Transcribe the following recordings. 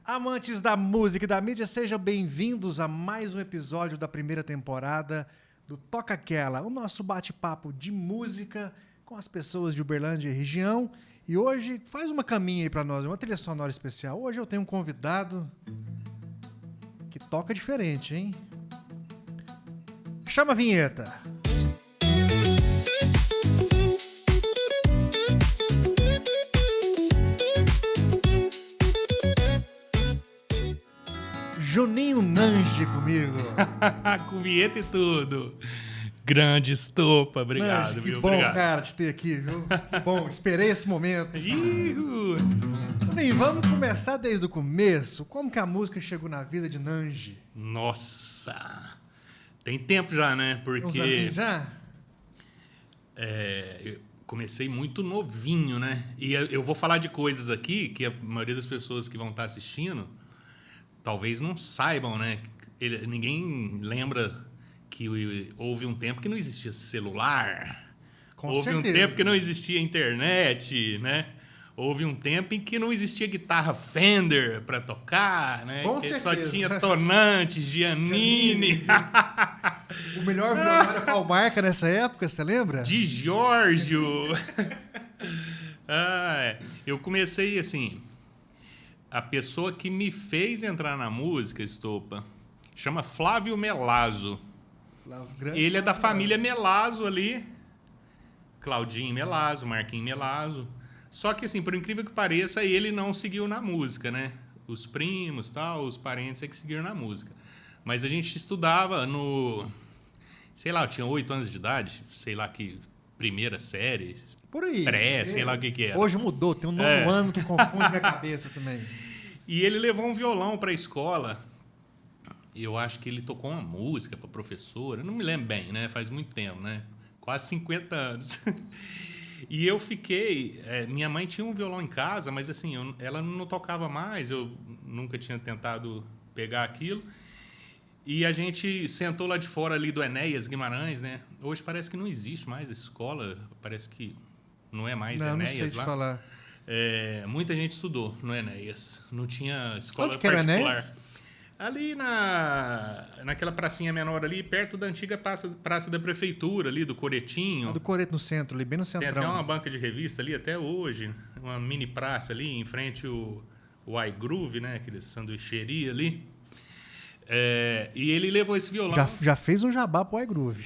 Amantes da música e da mídia, sejam bem-vindos a mais um episódio da primeira temporada do Toca Aquela, o nosso bate-papo de música com as pessoas de Uberlândia e região. E hoje, faz uma caminha aí pra nós, uma trilha sonora especial. Hoje eu tenho um convidado que toca diferente, hein? Chama a vinheta! Juninho Nange comigo. Com vinheta e tudo. Grande Estopa, obrigado, Nange, que viu? bom, Obrigado. cara, te ter aqui, viu? Que bom, esperei esse momento. Ihu. Juninho, vamos começar desde o começo. Como que a música chegou na vida de Nange? Nossa, tem tempo já, né? Uns Porque aninhos já? eu comecei muito novinho, né? E eu vou falar de coisas aqui que a maioria das pessoas que vão estar assistindo talvez não saibam, né? Ninguém lembra que houve um tempo que não existia celular. Com houve certeza. um tempo que não existia internet, né? Houve um tempo em que não existia guitarra Fender para tocar, né? Com que certeza. só tinha Tonante, Giannini, O melhor violão era qual marca nessa época, você lembra? Di Giorgio. Eu comecei assim. A pessoa que me fez entrar na música, Estopa, chama Flávio Melazzo. Ele é da família Melazzo ali. Claudinho Melazzo, Marquinhos Melazzo. Só que, assim, por incrível que pareça, ele não seguiu na música, né? Os primos, tal, os parentes é que seguiram na música. Mas a gente estudava no... Sei lá, eu tinha 8 anos de idade, sei lá que primeira série, Por aí. sei lá o que era. Hoje mudou, tem um nono ano que confunde minha cabeça também. E ele levou um violão para a escola. Eu acho que ele tocou uma música para professora. Não me lembro bem, né? Faz muito tempo, né? Quase 50 anos. E eu fiquei... minha mãe tinha um violão em casa, mas assim, ela não tocava mais. Eu nunca tinha tentado pegar aquilo. E a gente sentou lá de fora ali do Enéas Guimarães, né? Hoje parece que não existe mais a escola. Parece que não é mais Não, não Enéas sei te lá. falar. Muita gente estudou no Enéas. Não tinha escola Onde que era o particular. Enéas? Ali naquela pracinha menor ali, perto da antiga praça da prefeitura, ali do Coretinho. Do Coreto no centro, ali bem no Tem centrão. até uma banca de revista ali até hoje. Uma mini praça ali, em frente o iGroove, né? Aquele sanduicheria ali. E ele levou esse violão. Já fez um jabá pro iGroove.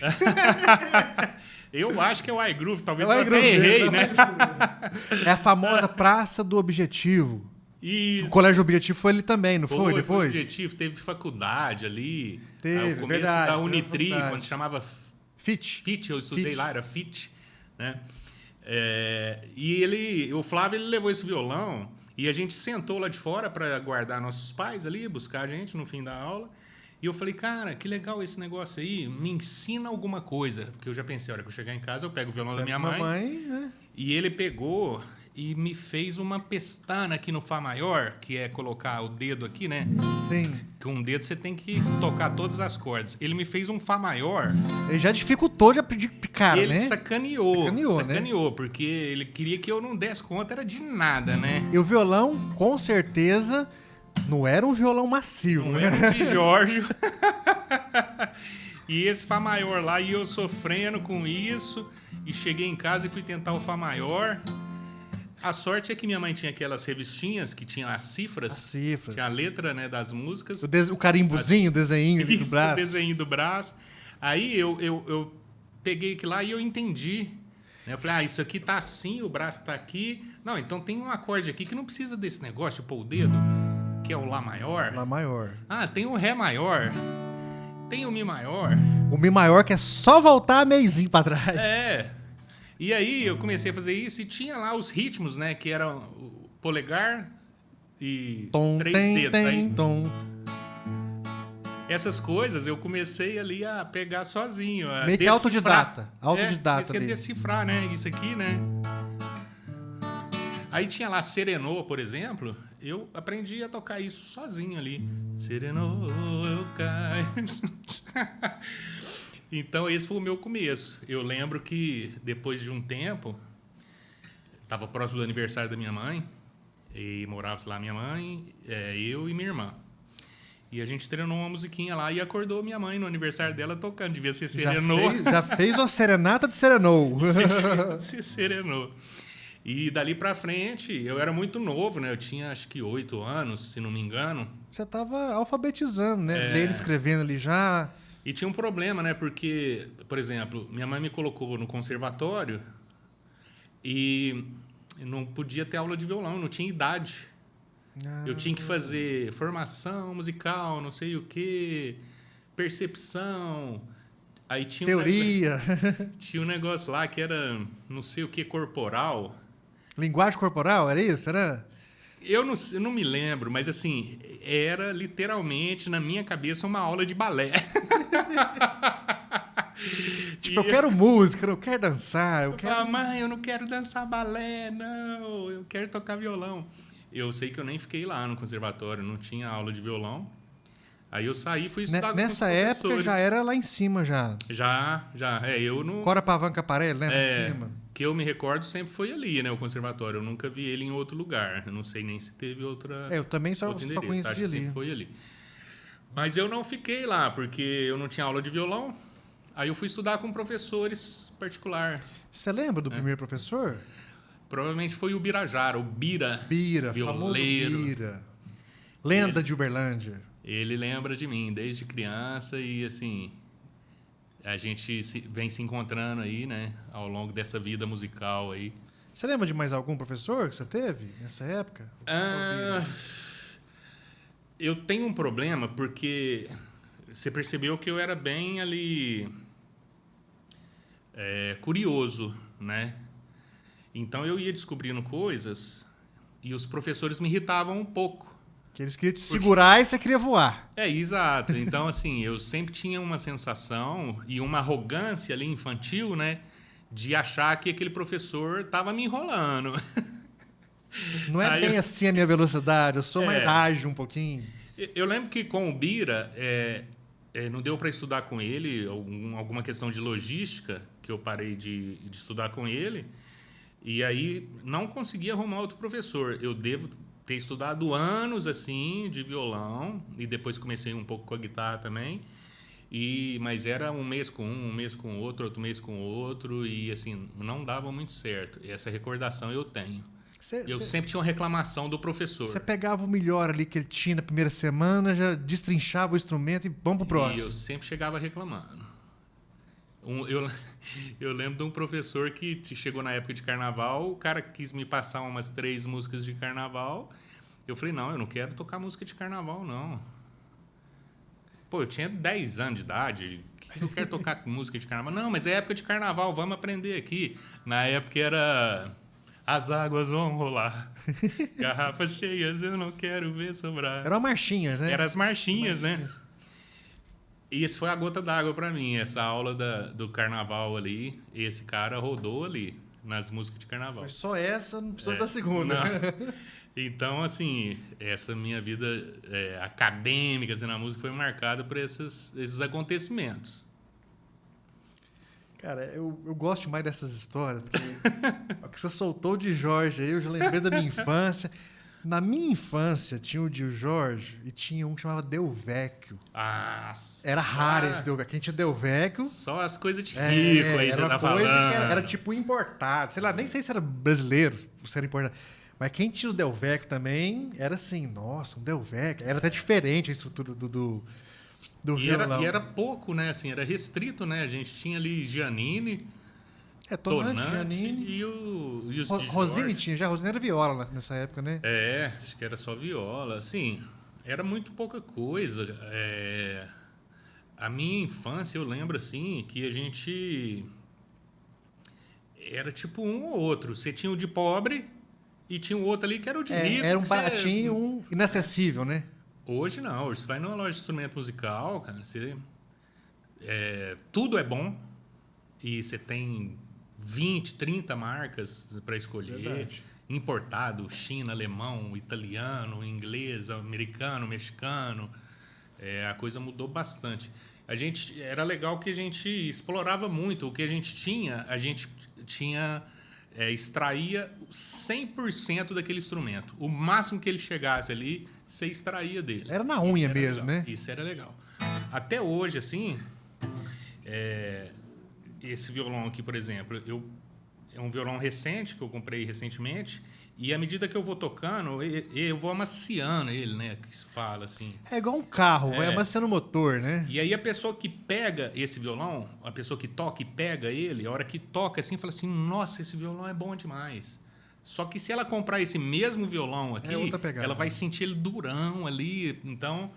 Eu acho que é o iGroove, talvez É o eu iGroove até errei, mesmo, né? É a famosa Praça do Objetivo. Isso. O Colégio Objetivo foi ali também, não foi? Foi Depois? Objetivo, teve faculdade ali. Teve, o começo verdade, da teve Unitri, faculdade. quando chamava FIT. eu estudei FIT. lá, era FIT, né? E o Flávio, ele levou esse violão e a gente sentou lá de fora para guardar nossos pais ali, buscar a gente no fim da aula. E eu falei, cara, que legal esse negócio aí, me ensina alguma coisa. Porque eu já pensei, a hora que eu chegar em casa, eu pego o violão da minha mãe. Né? E ele pegou e me fez uma pestana aqui no Fá maior, que é colocar o dedo aqui, né? Sim. Com um dedo você tem que tocar todas as cordas. Ele me fez um Fá maior. Ele já dificultou de cara, Ele né? sacaneou, porque ele queria que eu não desse conta, era de nada, né? E o violão, com certeza, não era um violão macio, Não né? era de Giorgio. E esse Fá maior lá, e eu sofrendo com isso, e cheguei em casa e fui tentar o Fá maior. A sorte é que minha mãe tinha aquelas revistinhas que tinham as cifras. As cifras. Tinha a letra, né, das músicas. O carimbozinho, o desenho ali do Isso, braço. o desenho do braço. Aí eu peguei aquilo lá e eu entendi. Eu falei, isso aqui tá assim, o braço tá aqui. Não, então tem um acorde aqui que não precisa desse negócio de pôr o dedo, que é o Lá maior. Lá maior. Tem o Ré maior. Tem o Mi maior. O Mi maior que é só voltar meizinho pra trás. E aí eu comecei a fazer isso e tinha lá os ritmos, né? Que eram o polegar e Tom, 3 tem, dedos. tem, Aí, tom. essas coisas eu comecei ali a pegar sozinho. Meio que autodidata. Autodidata comecei a ali. decifrar, né? Isso aqui, né? Aí tinha lá Serenô, por exemplo. Eu aprendi a tocar isso sozinho ali. Serenô, eu caio. Então, esse foi o meu começo. Eu lembro que, depois de um tempo, estava próximo do aniversário da minha mãe, E morava lá minha mãe, eu e minha irmã. E a gente treinou uma musiquinha lá e acordou minha mãe no aniversário dela tocando. Devia ser serenou. Já fez uma serenata de serenou. Se serenou. E dali pra frente, eu era muito novo, né? Eu tinha acho que 8 anos, se não me engano. Você tava alfabetizando, né? Lendo, escrevendo ali já. E tinha um problema, né? Porque, por exemplo, minha mãe me colocou no conservatório e não podia ter aula de violão, não tinha idade. Eu tinha que fazer formação musical, não sei o quê, percepção. Aí tinha teoria. Tinha um negócio lá que era não sei o que corporal. Linguagem corporal, era isso? Eu não me lembro, mas assim, era literalmente na minha cabeça uma aula de balé. Tipo, eu quero música, eu quero dançar. Eu quero... falava, mãe, eu não quero dançar balé, não, eu quero tocar violão. Eu sei que eu nem fiquei lá no conservatório, não tinha aula de violão. Aí eu saí e fui estudar com os Nessa época já era lá em cima, já. Já. Eu não... Cora Pavanca Aparelho, né? Lá em cima. Que eu me recordo sempre foi ali, né? O conservatório. Eu nunca vi ele em outro lugar. Eu não sei nem se teve outra... Eu também só conheci Acho que ali. sempre foi ali. Mas eu não fiquei lá, porque eu não tinha aula de violão. Aí eu fui estudar com professores particular. Você lembra do primeiro professor? Provavelmente foi o Birajara, o Bira. Violeiro. Famoso Bira. Lenda de Uberlândia. Ele lembra de mim desde criança e, assim, a gente vem se encontrando aí, né, ao longo dessa vida musical aí. Você lembra de mais algum professor que você teve nessa época? Eu tenho um problema porque você percebeu que eu era bem ali curioso, né? Então eu ia descobrindo coisas e os professores me irritavam um pouco. Que eles queriam te segurar e você queria voar. Exato. Então, assim, eu sempre tinha uma sensação e uma arrogância ali infantil, né? De achar que aquele professor estava me enrolando. Não é bem assim a minha velocidade, eu sou mais ágil um pouquinho. Eu lembro que com o Bira, não deu para estudar com ele, alguma questão de logística, que eu parei de estudar com ele, e aí não consegui arrumar outro professor. Eu devo ter estudado anos assim de violão e depois comecei um pouco com a guitarra também. Mas era um mês com um mês com outro mês com outro e assim não dava muito certo. Essa recordação eu tenho. Eu sempre tinha uma reclamação do professor. Você pegava o melhor ali que ele tinha na primeira semana, já destrinchava o instrumento e vamos pro próximo. E eu sempre chegava reclamando. Eu lembro de um professor que chegou na época de carnaval, o cara quis me passar umas 3 músicas de carnaval. Eu falei, não, eu não quero tocar música de carnaval, não. Pô, eu tinha 10 anos de idade, que eu quero tocar música de carnaval? Não, mas é época de carnaval, vamos aprender aqui. Na época era... As águas vão rolar, garrafas cheias, eu não quero ver sobrar. Eram marchinhas, né? Eram as marchinhas, né? E isso foi a gota d'água para mim, essa aula do carnaval ali. Esse cara rodou ali, nas músicas de carnaval. Foi só essa, não precisou da segunda. Então, assim, essa minha vida acadêmica assim, na música foi marcada por esses acontecimentos. Cara, eu gosto mais dessas histórias, porque o que você soltou de Jorge aí, eu já lembrei da minha infância. Na minha infância, tinha o de Jorge e tinha um que chamava Del Vecchio. Era raro esse Del Vecchio. Quem tinha Del Vecchio... Só as coisas de rico aí, você tá falando. Era tipo importado. Sei lá, nem sei se era brasileiro, se era importado. Mas quem tinha o Del Vecchio também era assim, nossa, um Del Vecchio. Era até diferente a estrutura do violão. E era pouco, né? Assim, era restrito, né? A gente tinha ali Giannini, Tonante, Giannini e os Rosine tinha já. Rosine era viola nessa época, né? Acho que era só viola. Assim, era muito pouca coisa. A minha infância, eu lembro, assim, que a gente... Era tipo um ou outro. Você tinha o de pobre e tinha o outro ali que era o de rico. Era um baratinho e um inacessível, né? Hoje não, hoje você vai numa loja de instrumento musical, cara, tudo é bom e você tem 20, 30 marcas para escolher. Verdade. Importado, China, alemão, italiano, inglês, americano, mexicano. A coisa mudou bastante. Era legal que a gente explorava muito. O que a gente tinha extraía 100% daquele instrumento. O máximo que ele chegasse ali, você extraía dele. Era na unha mesmo, legal. né? Isso era legal. Até hoje, assim, esse violão aqui, por exemplo, é um violão recente, que eu comprei recentemente, e à medida que eu vou tocando, eu vou amaciando ele, né? Que se fala assim. É igual um carro, vai amaciando o motor, né? E aí a pessoa que pega esse violão, a pessoa que toca e pega ele, a hora que toca assim, fala assim, nossa, esse violão é bom demais. Só que se ela comprar esse mesmo violão aqui, ela vai sentir ele durão ali. Então,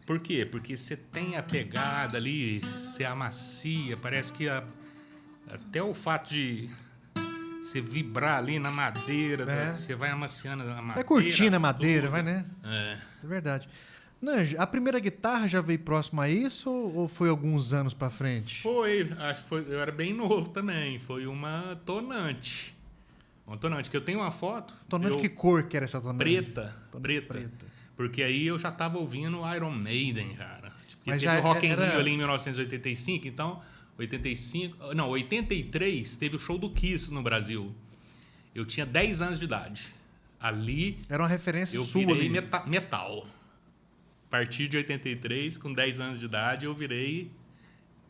por quê? Porque você tem a pegada ali, você amacia, parece que até o fato de você vibrar ali na madeira, você vai amaciando a madeira. Vai curtindo a madeira, vai, né? É verdade. Nange, a primeira guitarra já veio próximo a isso ou foi alguns anos pra frente? Acho que foi. Eu era bem novo também. Foi uma tonante. Uma tonante, que eu tenho uma foto. Tonante, que cor que era essa tonante? Preta. Porque aí eu já tava ouvindo Iron Maiden, cara. Porque Mas teve o Rock in era... Rio ali em 1985, então... 83 teve o show do Kiss no Brasil. Eu tinha 10 anos de idade. Ali... Era uma referência sua ali. Eu virei ali. metal. A partir de 83, com 10 anos de idade, eu virei...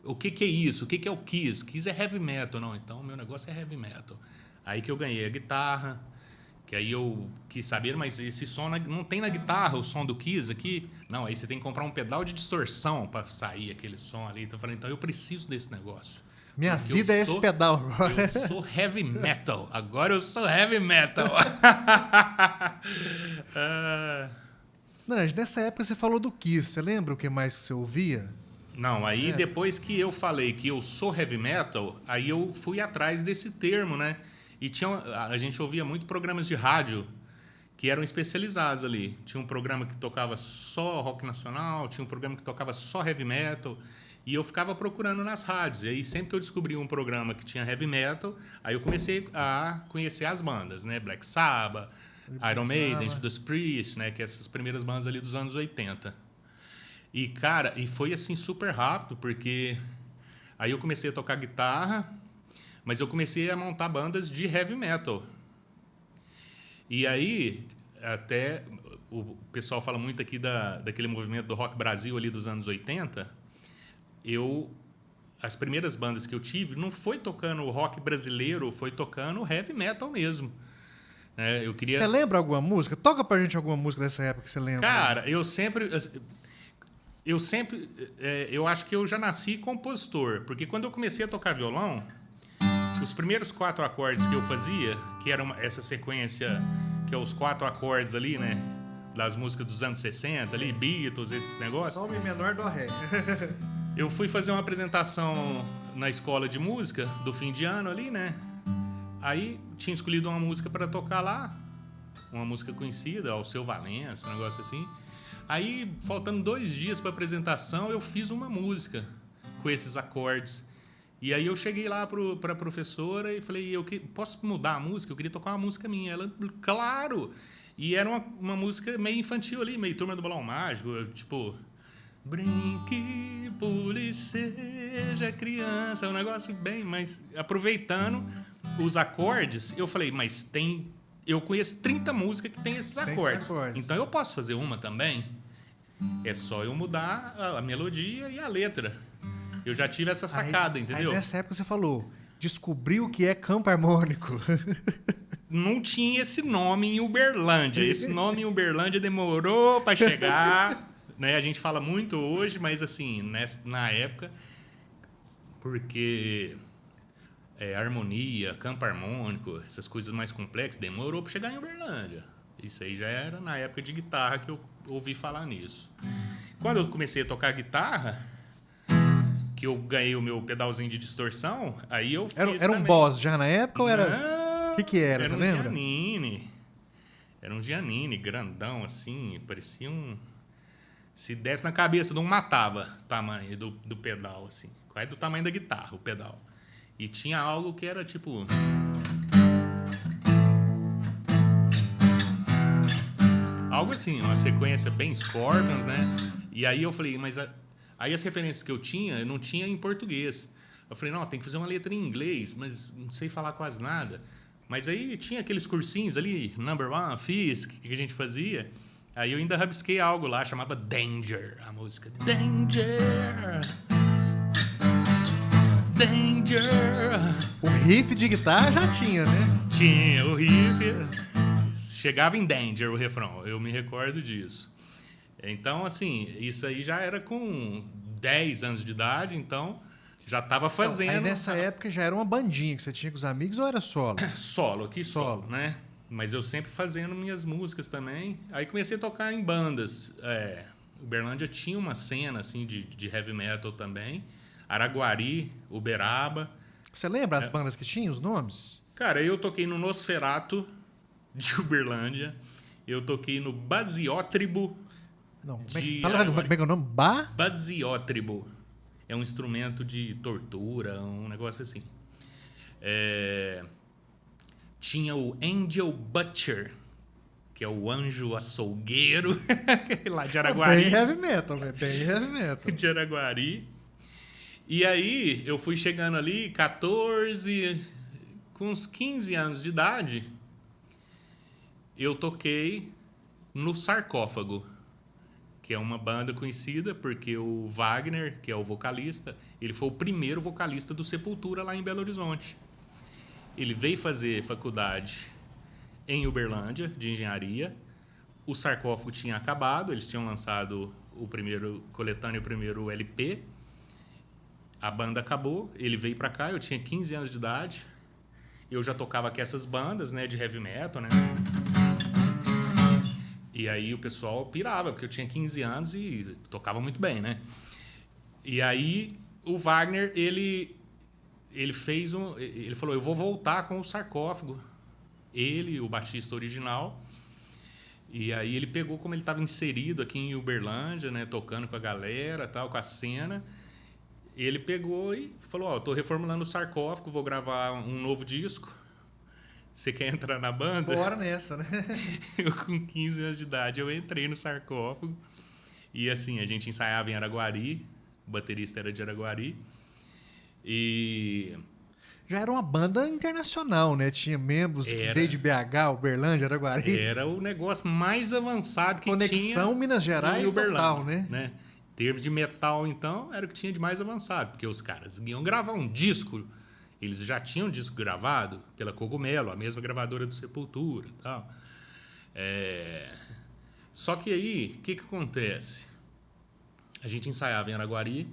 O que é isso? O que é o Kiss? Kiss é heavy metal. Não, então o meu negócio é heavy metal. Aí que eu ganhei a guitarra, que aí eu quis saber, mas esse som não tem na guitarra, o som do Kiss aqui. Não, aí você tem que comprar um pedal de distorção para sair aquele som ali. Então eu falei, então eu preciso desse negócio. Minha vida é esse pedal agora. Eu sou heavy metal. Agora eu sou heavy metal. Nange, nessa época você falou do Kiss. Você lembra o que mais que você ouvia? Não, aí depois que eu falei que eu sou heavy metal, aí eu fui atrás desse termo, né? E a gente ouvia muito programas de rádio que eram especializados ali. Tinha um programa que tocava só rock nacional, tinha um programa que tocava só heavy metal, e eu ficava procurando nas rádios. E aí sempre que eu descobri um programa que tinha heavy metal, aí eu comecei a conhecer as bandas, né? Black Sabbath, Iron Maiden, Judas Priest, né? Que é essas primeiras bandas ali dos anos 80. E, cara, foi assim super rápido, porque aí eu comecei a tocar guitarra, mas eu comecei a montar bandas de heavy metal. E aí, até o pessoal fala muito aqui daquele movimento do Rock Brasil ali dos anos 80. As primeiras bandas que eu tive não foi tocando rock brasileiro, foi tocando heavy metal mesmo. Você lembra alguma música? Toca pra gente alguma música dessa época que você lembra. Cara, eu acho que eu já nasci compositor, porque quando eu comecei a tocar violão, os primeiros 4 acordes que eu fazia, que era essa sequência, que é os 4 acordes ali, né, das músicas dos anos 60, ali, Beatles, esses negócios. Sol menor do ré. Eu fui fazer uma apresentação na escola de música do fim de ano ali, né? Aí tinha escolhido uma música para tocar lá, uma música conhecida, Alceu Valença, um negócio assim. Aí, faltando 2 dias para a apresentação, eu fiz uma música com esses acordes. E aí eu cheguei lá para a professora e falei, posso mudar a música? Eu queria tocar uma música minha. Ela, claro! E era uma música meio infantil ali, meio Turma do Balão Mágico, tipo... Brinque, pule, seja criança, um negócio bem... Mas aproveitando os acordes, eu falei, mas eu conheço 30 músicas que tem esses acordes. Então eu posso fazer uma também? É só eu mudar a melodia e a letra. Eu já tive essa sacada, entendeu? Aí nessa época você falou, descobriu o que é campo harmônico. Não tinha esse nome em Uberlândia. Esse nome em Uberlândia demorou para chegar. Né? A gente fala muito hoje, mas assim, na época, porque harmonia, campo harmônico, essas coisas mais complexas, demorou para chegar em Uberlândia. Isso aí já era na época de guitarra que eu ouvi falar nisso. Quando eu comecei a tocar guitarra, que eu ganhei o meu pedalzinho de distorção, aí eu fiz Era um Boss já na época ou era... Não, o que era, você lembra? Giannini. Era um Giannini, grandão assim, parecia um... Se desse na cabeça, não matava o tamanho do pedal, assim. Quase do tamanho da guitarra, o pedal. E tinha algo que era tipo... Algo assim, uma sequência bem Scorpions, né? E aí eu falei, mas... Aí as referências que eu não tinha em português. Eu falei, não, tem que fazer uma letra em inglês, mas não sei falar quase nada. Mas aí tinha aqueles cursinhos ali, Number One, Fisk, que a gente fazia. Aí eu ainda rabisquei algo lá, chamava Danger, a música. Danger, Danger. O riff de guitarra já tinha, né? Tinha, o riff. Chegava em Danger o refrão, eu me recordo disso. Então, assim, isso aí já era com 10 anos de idade, então já estava fazendo. Então, aí nessa época já era uma bandinha que você tinha com os amigos ou era solo? Solo, né? Mas eu sempre fazendo minhas músicas também. Aí comecei a tocar em bandas. Uberlândia tinha uma cena assim de heavy metal também. Araguari, Uberaba. Você lembra as bandas que tinham, os nomes? Cara, eu toquei no Nosferato de Uberlândia. Eu toquei no Basiótribo. Não, como é que é o nome? Basiótribo. É um instrumento de tortura, um negócio assim. Tinha o Angel Butcher, que é o anjo açougueiro, lá de Araguari. Bem heavy metal, né? Bem heavy metal. De Araguari. E aí, eu fui chegando ali, 14, com uns 15 anos de idade, eu toquei no Sarcófago, que é uma banda conhecida porque o Wagner, que é o vocalista, ele foi o primeiro vocalista do Sepultura lá em Belo Horizonte. Ele veio fazer faculdade em Uberlândia, de engenharia. O Sarcófago tinha acabado, eles tinham lançado o primeiro coletâneo, o primeiro LP. A banda acabou, ele veio para cá, eu tinha 15 anos de idade. Eu já tocava com essas bandas, né, de heavy metal, né? E aí o pessoal pirava, porque eu tinha 15 anos e tocava muito bem, né? E aí o Wagner, ele falou, eu vou voltar com o Sarcófago. Ele, o baixista original. E aí ele pegou, como ele estava inserido aqui em Uberlândia, né, tocando com a galera, tal, com a cena. Ele pegou e falou, eu tô reformulando o Sarcófago, vou gravar um novo disco. Você quer entrar na banda? Bora nessa, né? Eu, com 15 anos de idade, eu entrei no Sarcófago. E assim, a gente ensaiava em Araguari. O baterista era de Araguari. E já era uma banda internacional, né? Tinha membros que veio de BH, Uberlândia, Araguari. Era o negócio mais avançado que Conexão tinha. Conexão Minas Gerais total, né? Em termos de metal, então, era o que tinha de mais avançado. Porque os caras iam gravar um disco. Eles já tinham um disco gravado pela Cogumelo, a mesma gravadora do Sepultura e tal. Só que aí, o que acontece? A gente ensaiava em Araguari.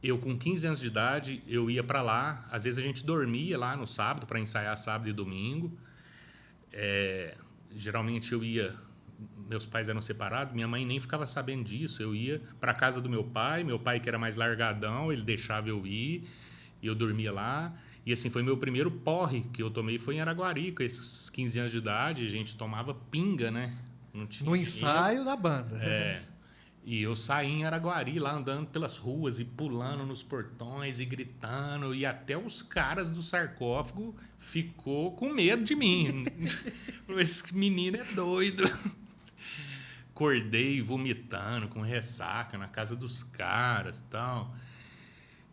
Eu, com 15 anos de idade, eu ia para lá. Às vezes a gente dormia lá no sábado para ensaiar sábado e domingo. Geralmente eu ia... Meus pais eram separados, minha mãe nem ficava sabendo disso. Eu ia para casa do meu pai que era mais largadão, ele deixava eu ir, e eu dormia lá. E assim, foi meu primeiro porre que eu tomei, foi em Araguari, com esses 15 anos de idade. A gente tomava pinga, né? Não tinha no ensaio da banda. E eu saí em Araguari, lá andando pelas ruas e pulando nos portões e gritando. E até os caras do Sarcófago ficou com medo de mim. Esse menino é doido. Acordei vomitando, com ressaca na casa dos caras e tal.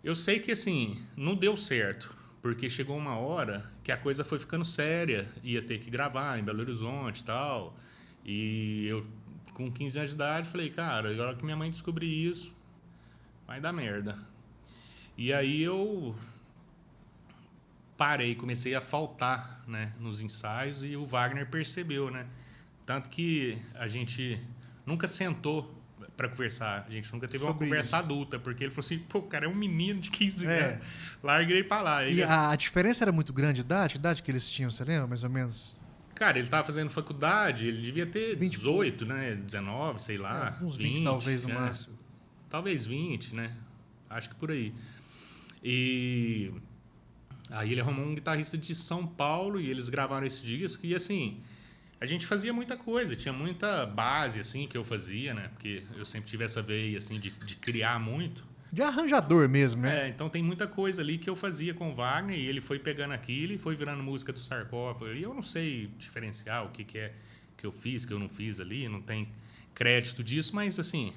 Eu sei que, assim, não deu certo. Porque chegou uma hora que a coisa foi ficando séria. Ia ter que gravar em Belo Horizonte e tal. E eu... com 15 anos de idade, falei, cara, agora que minha mãe descobrir isso, vai dar merda. E aí eu parei, comecei a faltar, né, nos ensaios, e o Wagner percebeu, né? Tanto que a gente nunca sentou para conversar, a gente nunca teve uma conversa adulta, porque ele falou assim, pô, o cara é um menino de 15 anos, larga ele para lá. E a diferença era muito grande de idade? Que idade que eles tinham, você lembra, mais ou menos? Cara, ele estava fazendo faculdade, ele devia ter 18, né? 19, sei lá. Uns 20 talvez, no máximo. Talvez 20, né? Acho que por aí. E aí ele arrumou um guitarrista de São Paulo e eles gravaram esse disco. E assim, a gente fazia muita coisa. Tinha muita base, assim, que eu fazia, né? Porque eu sempre tive essa veia, assim, de criar muito. De arranjador mesmo, né? Então tem muita coisa ali que eu fazia com o Wagner e ele foi pegando aquilo e foi virando música do Sarcófago. E eu não sei diferenciar o que é que eu fiz, que eu não fiz ali, não tem crédito disso, mas assim,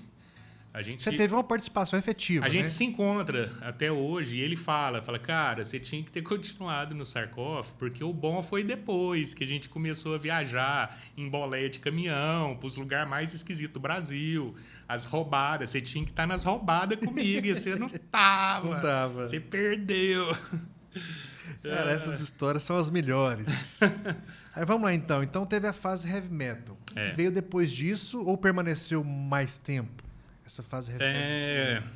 Você teve uma participação efetiva, A gente se encontra até hoje e ele fala, cara, você tinha que ter continuado no Sarcófago, porque o bom foi depois que a gente começou a viajar em boleia de caminhão, para os lugares mais esquisitos do Brasil, as roubadas. Você tinha que estar nas roubadas comigo e você não tava. Não tava. Você perdeu. Cara, essas histórias são as melhores. Aí vamos lá, então. Então teve a fase heavy metal. Veio depois disso ou permaneceu mais tempo? Essa fase heavy metal.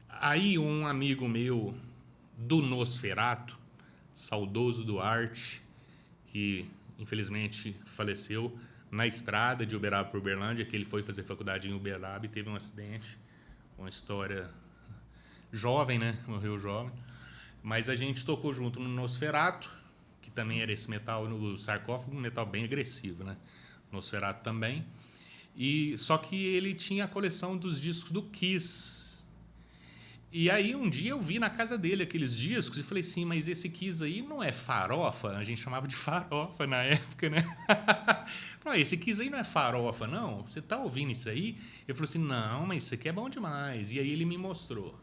Aí um amigo meu do Nosferato, saudoso Duarte, que infelizmente faleceu na estrada de Uberaba para Uberlândia, que ele foi fazer faculdade em Uberaba e teve um acidente. Uma história jovem, né? Morreu jovem. Mas a gente tocou junto no Nosferato, que também era esse metal no Sarcófago, um metal bem agressivo, né? Nosferato também. Só que ele tinha a coleção dos discos do Kiss. E aí um dia eu vi na casa dele aqueles discos e falei assim, mas esse Kiss aí não é farofa? A gente chamava de farofa na época, né? Falei, esse Kiss aí não é farofa, não? Você tá ouvindo isso aí? Eu falei assim, não, mas isso aqui é bom demais. E aí ele me mostrou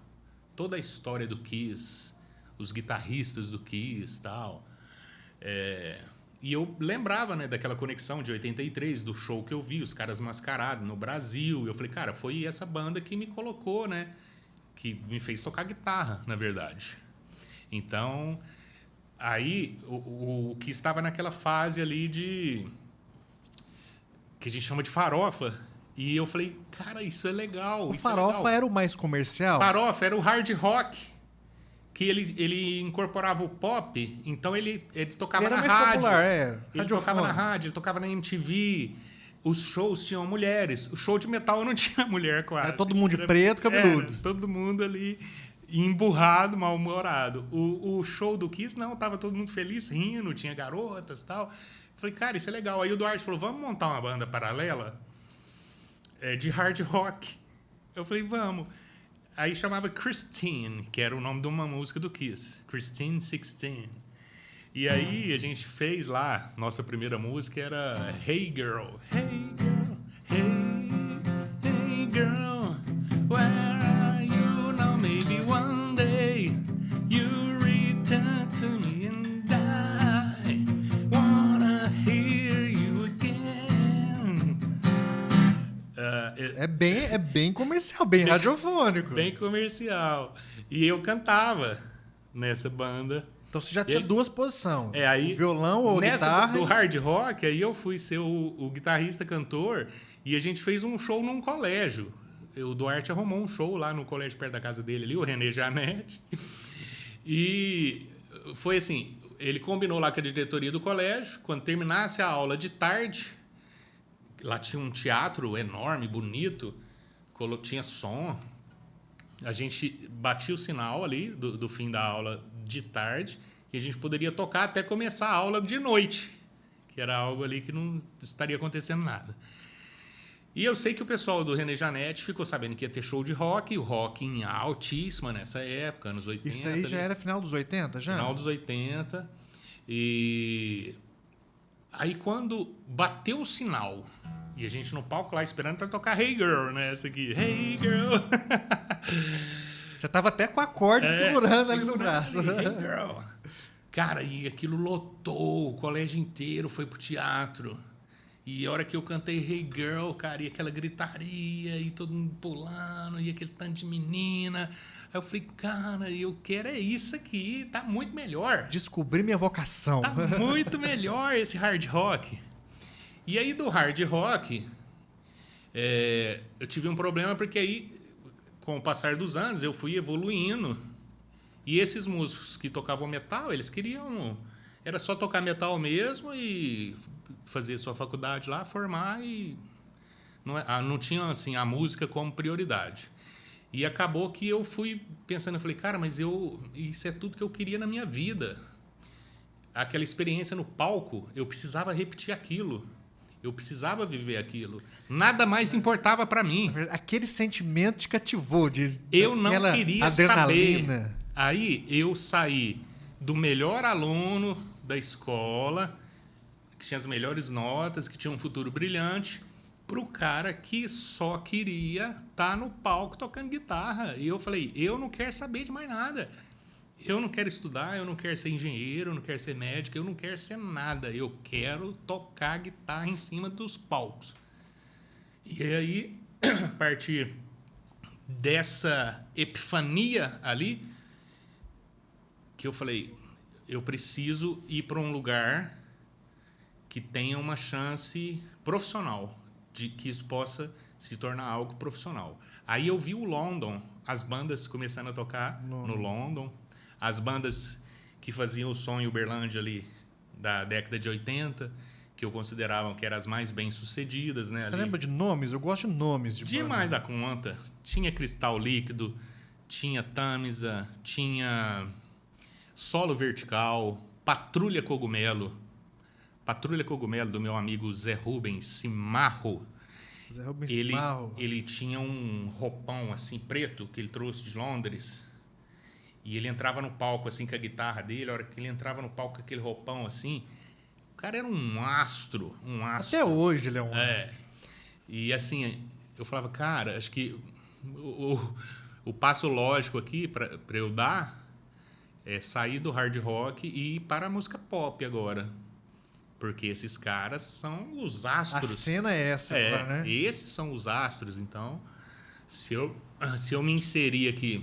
toda a história do Kiss, os guitarristas do Kiss e tal. E eu lembrava, né, daquela conexão de 83, do show que eu vi, os caras mascarados no Brasil. E eu falei, cara, foi essa banda que me colocou, né? Que me fez tocar guitarra, na verdade. Então, aí, o que estava naquela fase ali que a gente chama de farofa. E eu falei, cara, isso é legal. O farofa era o mais comercial? Farofa era o hard rock. Que ele incorporava o pop, então ele tocava na rádio. Popular, ele tocava na rádio, ele tocava na MTV. Os shows tinham mulheres. O show de metal não tinha mulher quase. Era todo mundo de preto, cabeludo. Todo mundo ali emburrado, mal-humorado. O show do Kiss, não, tava todo mundo feliz, rindo, tinha garotas e tal. Falei, cara, isso é legal. Aí o Duarte falou, vamos montar uma banda paralela de hard rock. Eu falei, vamos. Aí chamava Christine, que era o nome de uma música do Kiss. Christine 16. E aí a gente fez lá, nossa primeira música era Hey Girl. Hey Girl, hey girl, where are you now? Maybe one day you return to me and I wanna hear you again. É bem comercial, bem radiofônico. Bem comercial. E eu cantava nessa banda. Então você já tinha duas posições. Aí, o violão ou guitarra. Do hard rock, aí eu fui ser o guitarrista cantor e a gente fez um show num colégio. O Duarte arrumou um show lá no colégio perto da casa dele ali, o René Janete. E foi assim, ele combinou lá com a diretoria do colégio, quando terminasse a aula de tarde, lá tinha um teatro enorme, bonito, tinha som. A gente batia o sinal ali do fim da aula de tarde e a gente poderia tocar até começar a aula de noite, que era algo ali que não estaria acontecendo nada. E eu sei que o pessoal do René Janete ficou sabendo que ia ter show de rock, o rock em altíssima nessa época, anos 80. Isso aí já era final dos 80, já? Final dos 80. E aí quando bateu o sinal e a gente no palco lá esperando para tocar Hey Girl, né? Essa aqui, Hey Girl. Já tava até com a corda segurando ali no braço. Ali, Hey Girl. Cara, e aquilo lotou, o colégio inteiro foi pro teatro. E a hora que eu cantei Hey Girl, cara, e aquela gritaria, e todo mundo pulando, e aquele tanto de menina. Aí eu falei, cara, eu quero isso aqui, tá muito melhor. Descobri minha vocação. Tá muito melhor esse hard rock. E aí do hard rock, eu tive um problema porque aí, com o passar dos anos, eu fui evoluindo. E esses músicos que tocavam metal, eles queriam... Era só tocar metal mesmo e fazer sua faculdade lá, formar e... Não tinha assim, a música como prioridade. E acabou que eu fui pensando, eu falei, cara, mas isso é tudo que eu queria na minha vida. Aquela experiência no palco, eu precisava repetir aquilo. Eu precisava viver aquilo. Nada mais importava para mim. Aquele sentimento te cativou. Eu não queria adrenalina. Saber. Aí eu saí do melhor aluno da escola, que tinha as melhores notas, que tinha um futuro brilhante, pro cara que só queria estar no palco tocando guitarra. E eu falei, eu não quero saber de mais nada. Eu não quero estudar, eu não quero ser engenheiro, eu não quero ser médico, eu não quero ser nada. Eu quero tocar guitarra em cima dos palcos. E aí, a partir dessa epifania ali, que eu falei, eu preciso ir para um lugar que tenha uma chance profissional, de que isso possa se tornar algo profissional. Aí eu vi o London, as bandas começando a tocar no London, as bandas que faziam o som em Uberlândia ali da década de 80, que eu considerava que eram as mais bem-sucedidas. Né, Você ali. lembra de nomes? Eu gosto de nomes. Demais da conta. Tinha Cristal Líquido, tinha Tamisa, tinha Solo Vertical, Patrulha Cogumelo. Patrulha Cogumelo, do meu amigo Zé Rubens Cimarro. Zé Rubens Cimarro. Ele tinha um roupão assim preto que ele trouxe de Londres. E ele entrava no palco assim com a guitarra dele. A hora que ele entrava no palco com aquele roupão assim, o cara era um astro. Até hoje ele é um astro. E assim, eu falava, cara, acho que o passo lógico aqui para eu dar é sair do hard rock e ir para a música pop agora. Porque esses caras são os astros. A cena é essa agora, né? Esses são os astros. Então, se eu me inserir aqui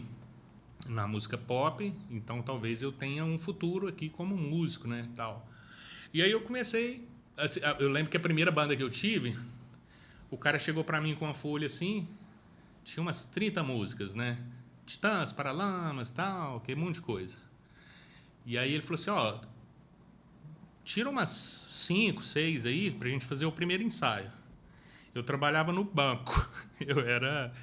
na música pop, então talvez eu tenha um futuro aqui como músico, né? Tal. E aí eu comecei... Assim, eu lembro que a primeira banda que eu tive, o cara chegou para mim com uma folha assim, tinha umas 30 músicas, né? Titãs, Paralamas, tal, que um monte de coisa. E aí ele falou assim, ó, tira umas 5, 6 aí pra gente fazer o primeiro ensaio. Eu trabalhava no banco. Eu era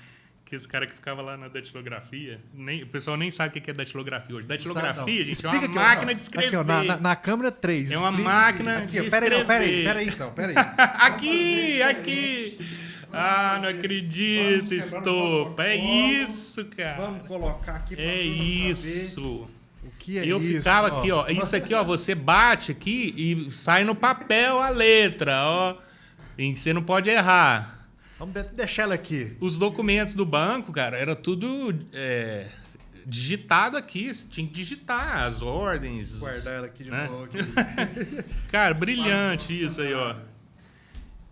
esse cara que ficava lá na datilografia. O pessoal nem sabe o que é datilografia hoje. Datilografia, gente, é uma máquina de escrever. Aqui, ó, na câmera 3. É uma máquina de escrever. Peraí, então. Aqui! Ah, não acredito, Estopa. É isso, cara. Vamos colocar aqui pra isso. O que é eu isso? Ficava aqui, ó. Isso aqui, ó, você bate aqui e sai no papel a letra, ó. E você não pode errar. Vamos deixar ela aqui. Os documentos do banco, cara, era tudo digitado aqui. Você tinha que digitar as ordens. Guardar ela aqui de novo. Cara, brilhante isso aí, ó.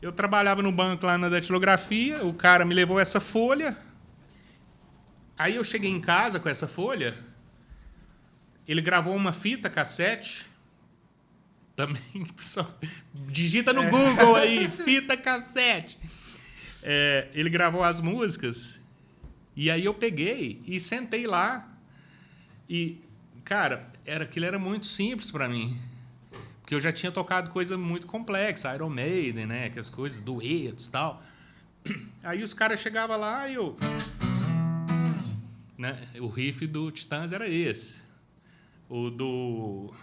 Eu trabalhava no banco lá na datilografia, o cara me levou essa folha. Aí eu cheguei em casa com essa folha, ele gravou uma fita cassete. Também, pessoal, digita no Google aí, fita cassete. Ele gravou as músicas, e aí eu peguei e sentei lá. E, cara, aquilo era muito simples para mim. Porque eu já tinha tocado coisa muito complexa, Iron Maiden, né? Aquelas coisas, duetos e tal. Aí os caras chegavam lá e eu... Né? O riff do Titãs era esse. O do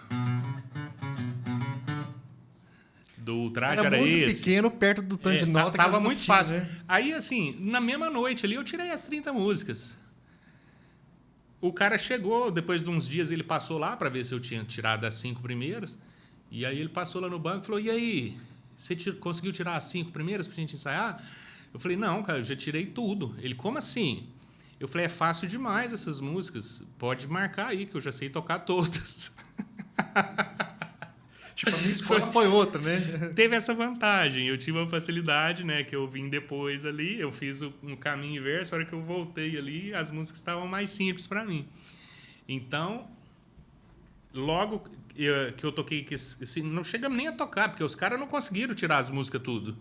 Ultraje era esse. Era muito pequeno, perto do tanto de nota. Tava muito fácil. Né? Aí, assim, na mesma noite ali, eu tirei as 30 músicas. O cara chegou, depois de uns dias ele passou lá para ver se eu tinha tirado as 5 primeiras. E aí ele passou lá no banco e falou, e aí, você conseguiu tirar as 5 primeiras pra gente ensaiar? Eu falei, não, cara, eu já tirei tudo. Ele, como assim? Eu falei, é fácil demais essas músicas. Pode marcar aí, que eu já sei tocar todas. Tipo, a minha escola foi outra, né? Teve essa vantagem. Eu tive uma facilidade, né? Que eu vim depois ali, eu fiz um caminho inverso. A hora que eu voltei ali, as músicas estavam mais simples para mim. Então, logo que eu toquei, que assim, não chegamos nem a tocar, porque os caras não conseguiram tirar as músicas tudo.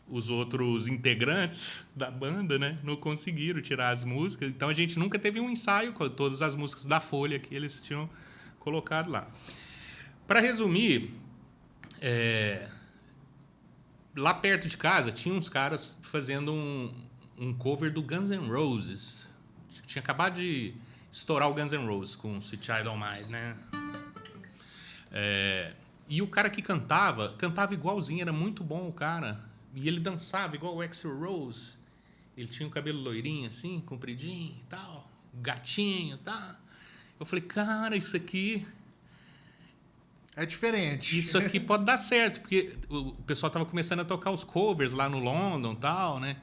Os outros integrantes da banda, né, não conseguiram tirar as músicas. Então a gente nunca teve um ensaio com todas as músicas da Folha que eles tinham colocado lá. Para resumir, lá perto de casa tinha uns caras fazendo um cover do Guns N' Roses. Tinha acabado de estourar o Guns N' Roses com Sweet Child O' Mine, né? E o cara que cantava igualzinho, era muito bom o cara. E ele dançava igual o Axl Rose. Ele tinha o cabelo loirinho assim, compridinho e tal, gatinho e tal. Eu falei, cara, isso aqui... É diferente. Isso aqui pode dar certo, porque o pessoal estava começando a tocar os covers lá no London e tal, né?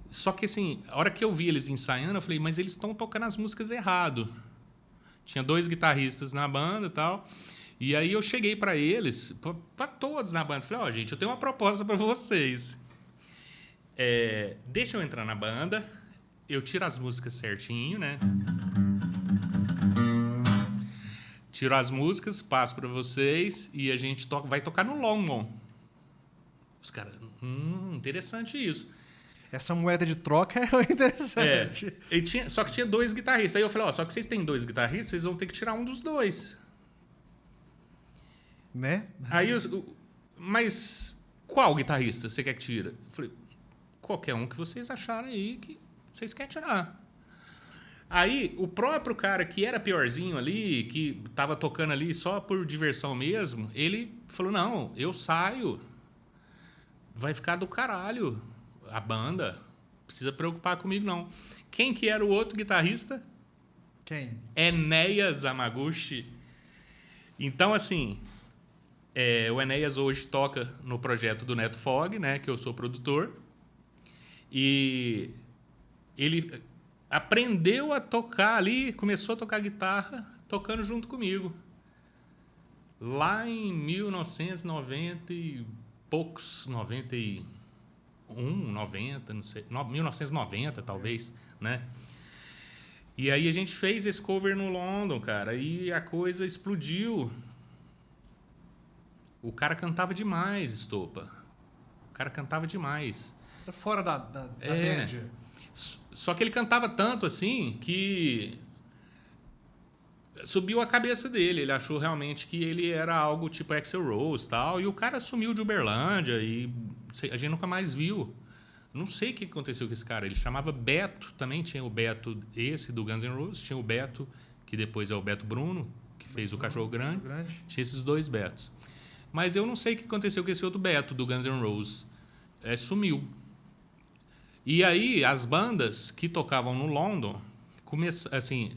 Só que, assim, a hora que eu vi eles ensaiando, eu falei, mas eles estão tocando as músicas errado. Tinha 2 guitarristas na banda e tal. E aí eu cheguei para eles, para todos na banda, falei, gente, eu tenho uma proposta para vocês. Deixa eu entrar na banda, eu tiro as músicas certinho, né? Tiro as músicas, passo para vocês e a gente vai tocar no London. Os caras, interessante isso. Essa moeda de troca é interessante. Só que tinha 2 guitarristas. Aí eu falei, só que vocês têm 2 guitarristas, vocês vão ter que tirar um dos 2. Né? Aí mas qual guitarrista você quer que tira? Eu falei, qualquer um que vocês acharem aí que vocês querem tirar. Aí, o próprio cara que era piorzinho ali, que tava tocando ali só por diversão mesmo, ele falou, não, eu saio. Vai ficar do caralho a banda. Não precisa preocupar comigo, não. Quem que era o outro guitarrista? Quem? Enéas Yamaguchi. Então, assim, o Enéas hoje toca no projeto do Neto Fog, né, que eu sou produtor. E ele aprendeu a tocar ali, começou a tocar guitarra, tocando junto comigo. Lá em 1990 e poucos, 91, 90, não sei, 1990 talvez, né? E aí a gente fez esse cover no London, cara, e a coisa explodiu. O cara cantava demais, Estopa. O cara cantava demais. Fora da média. Só que ele cantava tanto assim que subiu a cabeça dele. Ele achou realmente que ele era algo tipo Axl Rose e tal. E o cara sumiu de Uberlândia e a gente nunca mais viu. Não sei o que aconteceu com esse cara. Ele chamava Beto. Também tinha o Beto, esse do Guns N' Roses. Tinha o Beto, que depois é o Beto Bruno, que fez o Cachorro Grande. Tinha esses 2 Betos. Mas eu não sei o que aconteceu com esse outro Beto do Guns N' Roses. Sumiu. E aí, as bandas que tocavam no London, assim,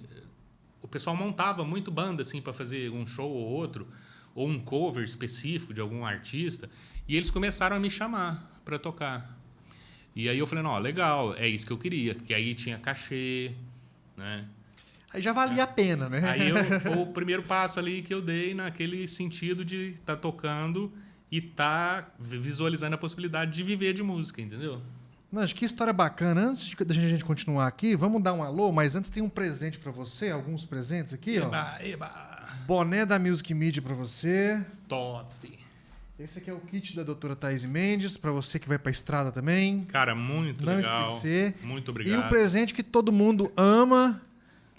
o pessoal montava muito banda assim, para fazer um show ou outro, ou um cover específico de algum artista, e eles começaram a me chamar para tocar. E aí eu falei, não, legal, é isso que eu queria, porque aí tinha cachê, né? Aí já valia a pena, né? Aí foi o primeiro passo ali que eu dei naquele sentido de estar tocando e estar visualizando a possibilidade de viver de música, entendeu? Nanjo, que história bacana. Antes da gente continuar aqui, vamos dar um alô, mas antes tem um presente para você, alguns presentes aqui, eba, ó. Eba. Boné da Music Media para você. Top. Esse aqui é o kit da doutora Thaís Mendes, para você que vai para a estrada também. Cara, muito Não legal. Não esquecer. Muito obrigado. E o presente que todo mundo ama,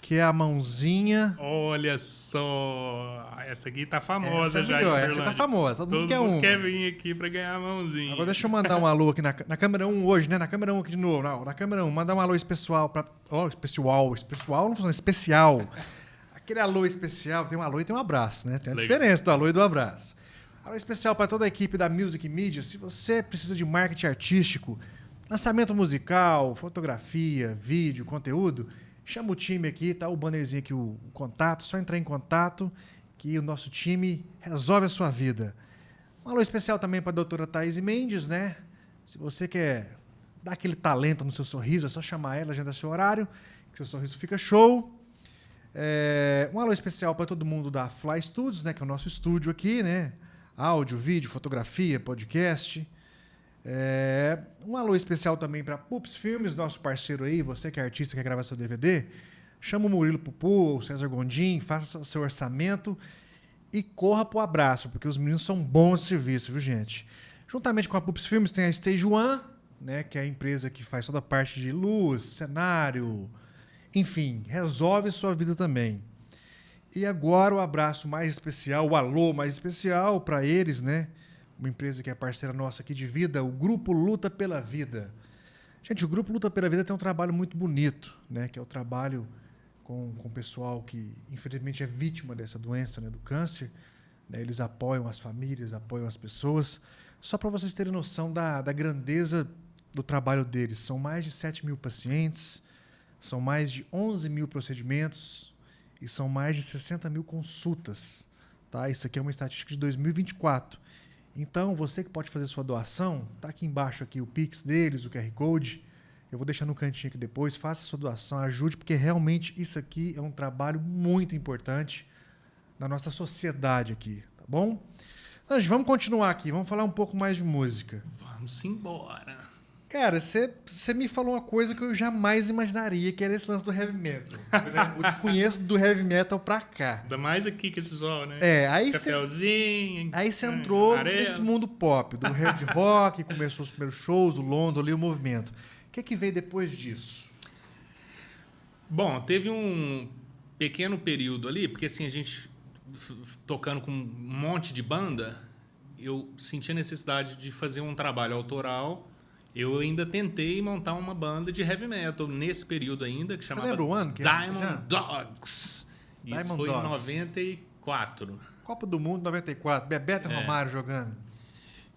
que é a mãozinha. Olha só, essa aqui tá famosa já. Essa tá famosa, todo mundo quer um. Quer vir aqui para ganhar a mãozinha. Agora deixa eu mandar um alô aqui na câmera 1 hoje, né? Na câmera 1 aqui de novo, na câmera 1. Mandar um alô especial para... especial, não funciona, especial. Aquele alô especial, tem um alô e tem um abraço, né? Tem a diferença do alô e do abraço. Alô especial para toda a equipe da Music Media. Se você precisa de marketing artístico, lançamento musical, fotografia, vídeo, conteúdo, chama o time aqui, tá o bannerzinho aqui, o contato, só entrar em contato que o nosso time resolve a sua vida. Um alô especial também para a doutora Thaís Mendes, né? Se você quer dar aquele talento no seu sorriso, é só chamar ela, agendar seu horário, que seu sorriso fica show. Um alô especial para todo mundo da Fly Studios, né? Que é o nosso estúdio aqui, né? Áudio, vídeo, fotografia, podcast. Um alô especial também para Pups Filmes, nosso parceiro aí, você que é artista, quer gravar seu DVD, chama o Murilo Pupu, o César Gondim, faça seu orçamento e corra pro abraço, porque os meninos são bons de serviço, viu, gente? Juntamente com a Pups Filmes tem a Stage One, né, que é a empresa que faz toda a parte de luz, cenário, enfim, resolve sua vida também. E agora o abraço mais especial, o alô mais especial para eles, né? Uma empresa que é parceira nossa aqui de vida, o Grupo Luta pela Vida. Gente, o Grupo Luta pela Vida tem um trabalho muito bonito, né? Que é o trabalho com o pessoal que, infelizmente, é vítima dessa doença, né? Do câncer. Né? Eles apoiam as famílias, apoiam as pessoas. Só para vocês terem noção da grandeza do trabalho deles. São mais de 7 mil pacientes, são mais de 11 mil procedimentos e são mais de 60 mil consultas. tá? Isso aqui é uma estatística de 2024. Então, você que pode fazer sua doação, tá aqui embaixo aqui o Pix deles, o QR Code. Eu vou deixar no cantinho aqui depois. Faça sua doação, ajude, porque realmente isso aqui é um trabalho muito importante na nossa sociedade aqui, tá bom? Anjo, vamos continuar aqui. Vamos falar um pouco mais de música. Vamos embora. Cara, você me falou uma coisa que eu jamais imaginaria, que era esse lance do heavy metal. Né? Eu te conheço do heavy metal pra cá. Ainda mais aqui que esse pessoal, né? Aí Chapeuzinho. Aí você entrou amarelo. nesse mundo pop, do hard rock, começou os primeiros shows, o London ali, o movimento. O que veio depois disso? Bom, teve um pequeno período ali, porque assim, a gente tocando com um monte de banda, eu senti a necessidade de fazer um trabalho autoral. Eu ainda tentei montar uma banda de heavy metal nesse período ainda, que chamava o ano que Diamond Dogs. Isso Diamond foi Dogs. em 94. Copa do Mundo 94, Bebeto e Romário jogando.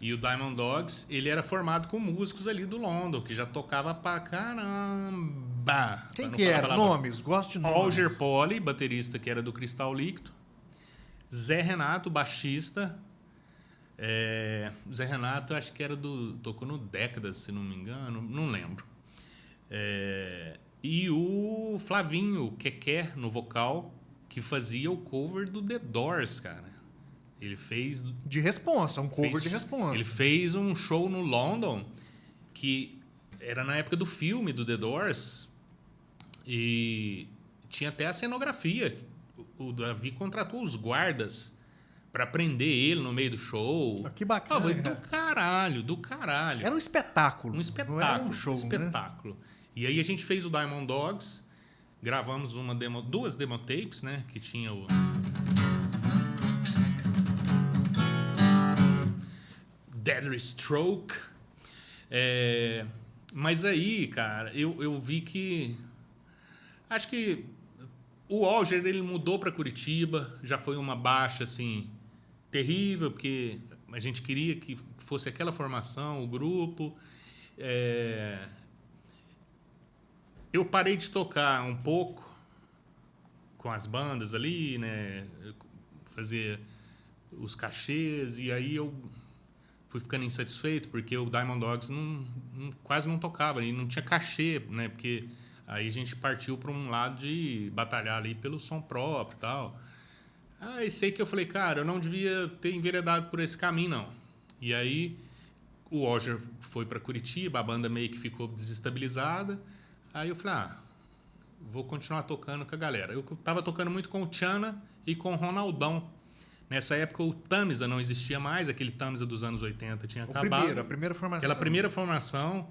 E o Diamond Dogs, ele era formado com músicos ali do London, que já tocava pra caramba. Quem que era? Nomes? Gosto de nomes. Roger Poli, baterista que era do Cristal Líquido. Zé Renato, baixista. Zé Renato, acho que era tocou no Décadas, se não me engano, não lembro. E o Flavinho Quequer, no vocal, que fazia o cover do The Doors, cara. Ele fez... De responsa, um cover de responsa. Ele fez um show no London, que era na época do filme do The Doors, e tinha até a cenografia. O Davi contratou os guardas para prender ele no meio do show. Que bacana. Foi do caralho, do caralho. Era um espetáculo. Um espetáculo. Não era um show, um espetáculo. Né? E aí a gente fez o Diamond Dogs, gravamos duas demo tapes, né? Que tinha o... Deadly Stroke. Mas aí, cara, eu vi que... Acho que o Alger, ele mudou para Curitiba, já foi uma baixa, assim, terrível, porque a gente queria que fosse aquela formação, o grupo. Eu parei de tocar um pouco com as bandas ali, né? Fazer os cachês, e aí eu fui ficando insatisfeito, porque o Diamond Dogs quase não tocava, e não tinha cachê, né? Porque aí a gente partiu para um lado de batalhar ali pelo som próprio e tal. Aí sei que eu falei, cara, eu não devia ter enveredado por esse caminho, não. E aí o Roger foi para Curitiba, a banda meio que ficou desestabilizada. Aí eu falei, vou continuar tocando com a galera. Eu estava tocando muito com o Tchana e com o Ronaldão. Nessa época o Tamisa não existia mais, aquele Tamisa dos anos 80 tinha acabado. A primeira formação. Aquela primeira formação,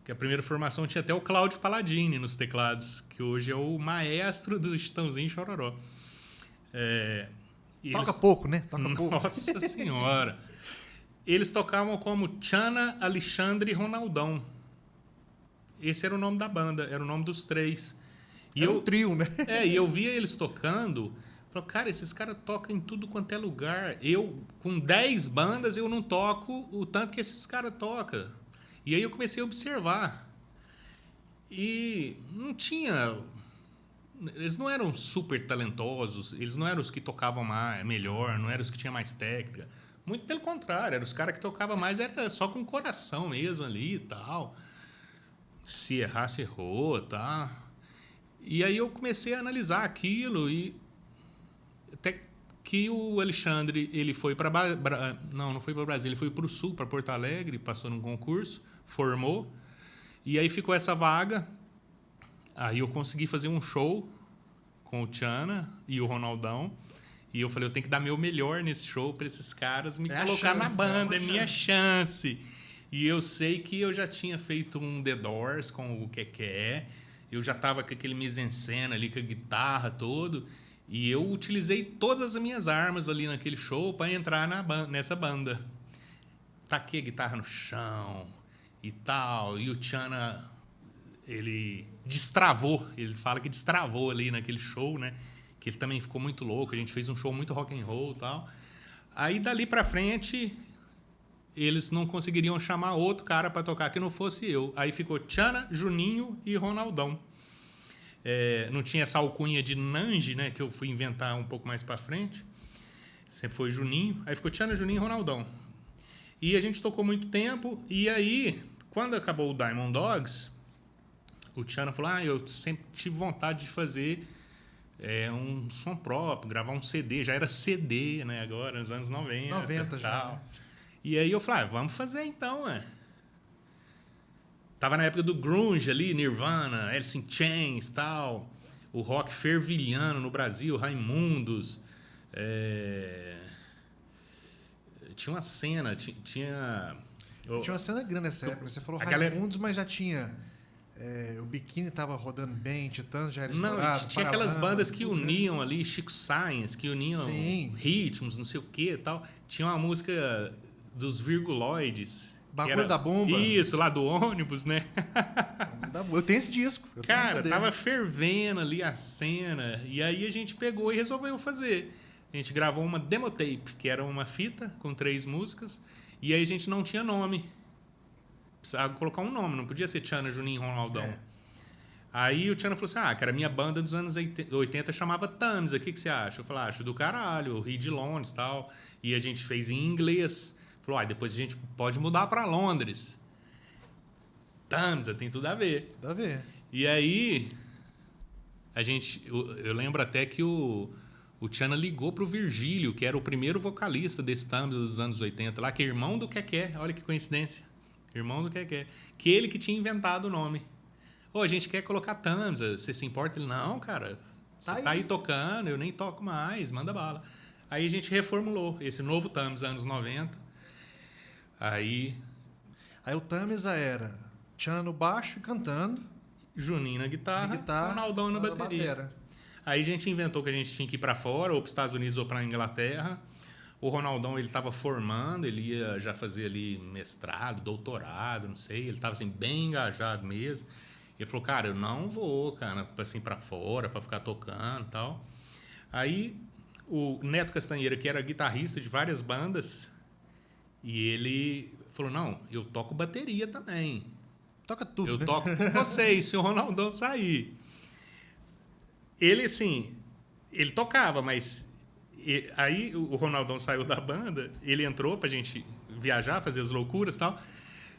que a primeira formação tinha até o Cláudio Palladini nos teclados, que hoje é o maestro do Chitãozinho e Chororó. Toca pouco, né? Toca pouco. Nossa Senhora! Eles tocavam como Tchana, Alexandre e Ronaldão. Esse era o nome da banda, era o nome dos três. Era um trio, né? E eu via eles tocando... Falei, cara, esses caras tocam em tudo quanto é lugar. Eu, com 10 bandas, eu não toco o tanto que esses caras tocam. E aí eu comecei a observar. E não tinha... Eles não eram super talentosos, eles não eram os que tocavam melhor, não eram os que tinham mais técnica. Muito pelo contrário, eram os caras que tocavam mais, era só com o coração mesmo ali e tal. Se errasse, errou, tá? E aí eu comecei a analisar aquilo e... Até que o Alexandre, ele foi para... Não foi para Brasília, ele foi para o Sul, para Porto Alegre, passou num concurso, formou. E aí ficou essa vaga. Aí eu consegui fazer um show com o Tchana e o Ronaldão. E eu falei, eu tenho que dar meu melhor nesse show para esses caras me colocar na banda, é minha chance. E eu sei que eu já tinha feito um The Doors com o Quequé. Eu já estava com aquele mise-en-scène ali, com a guitarra todo. E eu utilizei todas as minhas armas ali naquele show para entrar nessa banda. Taquei a guitarra no chão e tal. E o Tchana, ele destravou. Ele fala que destravou ali naquele show, né? Que ele também ficou muito louco. A gente fez um show muito rock and roll e tal. Aí, dali para frente, eles não conseguiriam chamar outro cara para tocar que não fosse eu. Aí ficou Tchana, Juninho e Ronaldão. Não tinha essa alcunha de Nanji, né, que eu fui inventar um pouco mais para frente. Sempre foi Juninho. Aí ficou Tiana, Juninho e Ronaldão. E a gente tocou muito tempo. E aí, quando acabou o Diamond Dogs, o Tiana falou, eu sempre tive vontade de fazer um som próprio, gravar um CD. Já era CD, né? Agora, nos anos 90. 90 já. Tal. Né? E aí eu falei, vamos fazer então, Tava na época do grunge ali, Nirvana, Alice in Chains, tal. O rock fervilhando no Brasil, Raimundos. Tinha uma cena, tinha uma cena grande nessa época. Você falou Raimundos, mas já tinha... o Biquíni tava rodando bem, Titãs já era estourado. Não, tinha aquelas bandas que uniam ali, Chico Science, que uniam ritmos, não sei o que e tal. Tinha uma música dos Virguloides. Bagulho da Bomba. Isso, lá do ônibus, né? Eu tenho esse disco. Cara, tava fervendo ali a cena. E aí a gente pegou e resolveu fazer. A gente gravou uma demo tape, que era uma fita com 3 músicas. E aí a gente não tinha nome. Precisava colocar um nome, não podia ser Tiana, Juninho e Ronaldão. Aí o Tiana falou assim, cara, minha banda dos anos 80 chamava Tams, o que você acha? Eu falei, acho do caralho, Rio de Londres e tal. E a gente fez em inglês. Falou, depois a gente pode mudar para Londres. Tamsa, tem tudo a ver. Tudo a ver. E aí, eu lembro até que o Tiana ligou pro Virgílio, que era o primeiro vocalista desse Tamsa dos anos 80, lá, que é irmão do Keké. Olha que coincidência. Irmão do Keké. Que ele que tinha inventado o nome. A gente quer colocar Tamsa, você se importa? Ele, não, cara, você tá aí tocando, eu nem toco mais, manda bala. Aí a gente reformulou esse novo Tamsa, anos 90. Aí o Tamisa era Tiana no baixo e cantando. Juninho na guitarra, Ronaldão na bateria. Aí a gente inventou que a gente tinha que ir para fora, ou para os Estados Unidos ou para a Inglaterra. O Ronaldão, ele estava formando, ele ia já fazer ali mestrado, doutorado, não sei. Ele estava assim, bem engajado mesmo. Ele falou, cara, eu não vou, cara, assim, para fora, para ficar tocando e tal. Aí o Neto Castanheira, que era guitarrista de várias bandas, e ele falou, não, eu toco bateria também. Toca tudo, Eu né? toco com vocês, se o Ronaldão sair. Ele, assim, ele tocava, mas... aí o Ronaldão saiu da banda, ele entrou pra gente viajar, fazer as loucuras e tal.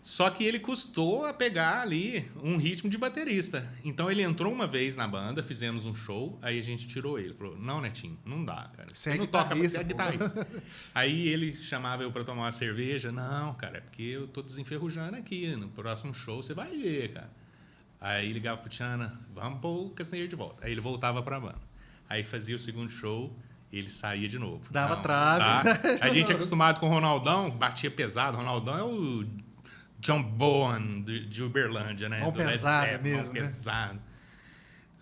Só que ele custou a pegar ali um ritmo de baterista. Então ele entrou uma vez na banda, fizemos um show, aí a gente tirou ele. Falou, não, Netinho, não dá, cara. Você não toca guitarra. Aí ele chamava eu pra tomar uma cerveja. Não, cara, é porque eu tô desenferrujando aqui. No próximo show você vai ver, cara. Aí ligava pro Tiana, vamos pôr o Castanheiro de volta. Aí ele voltava pra banda. Aí fazia o segundo show, ele saía de novo. Dava trave. Tá? A gente acostumado com o Ronaldão, batia pesado. O Ronaldão é o John Bohan de Uberlândia, né? Mão pesado mesmo, mão pesado.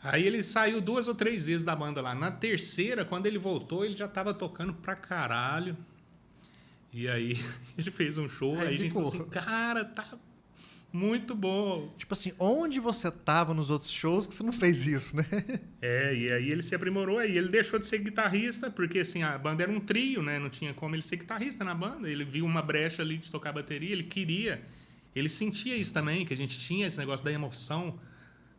Aí ele saiu 2 ou 3 vezes da banda lá. Na terceira, quando ele voltou, ele já tava tocando pra caralho. E aí ele fez um show, aí a gente falou assim, cara, tá muito bom. Tipo assim, onde você tava nos outros shows que você não fez isso, né? E aí ele se aprimorou, aí ele deixou de ser guitarrista, porque assim, a banda era um trio, né? Não tinha como ele ser guitarrista na banda. Ele viu uma brecha ali de tocar bateria, ele sentia isso também, que a gente tinha esse negócio da emoção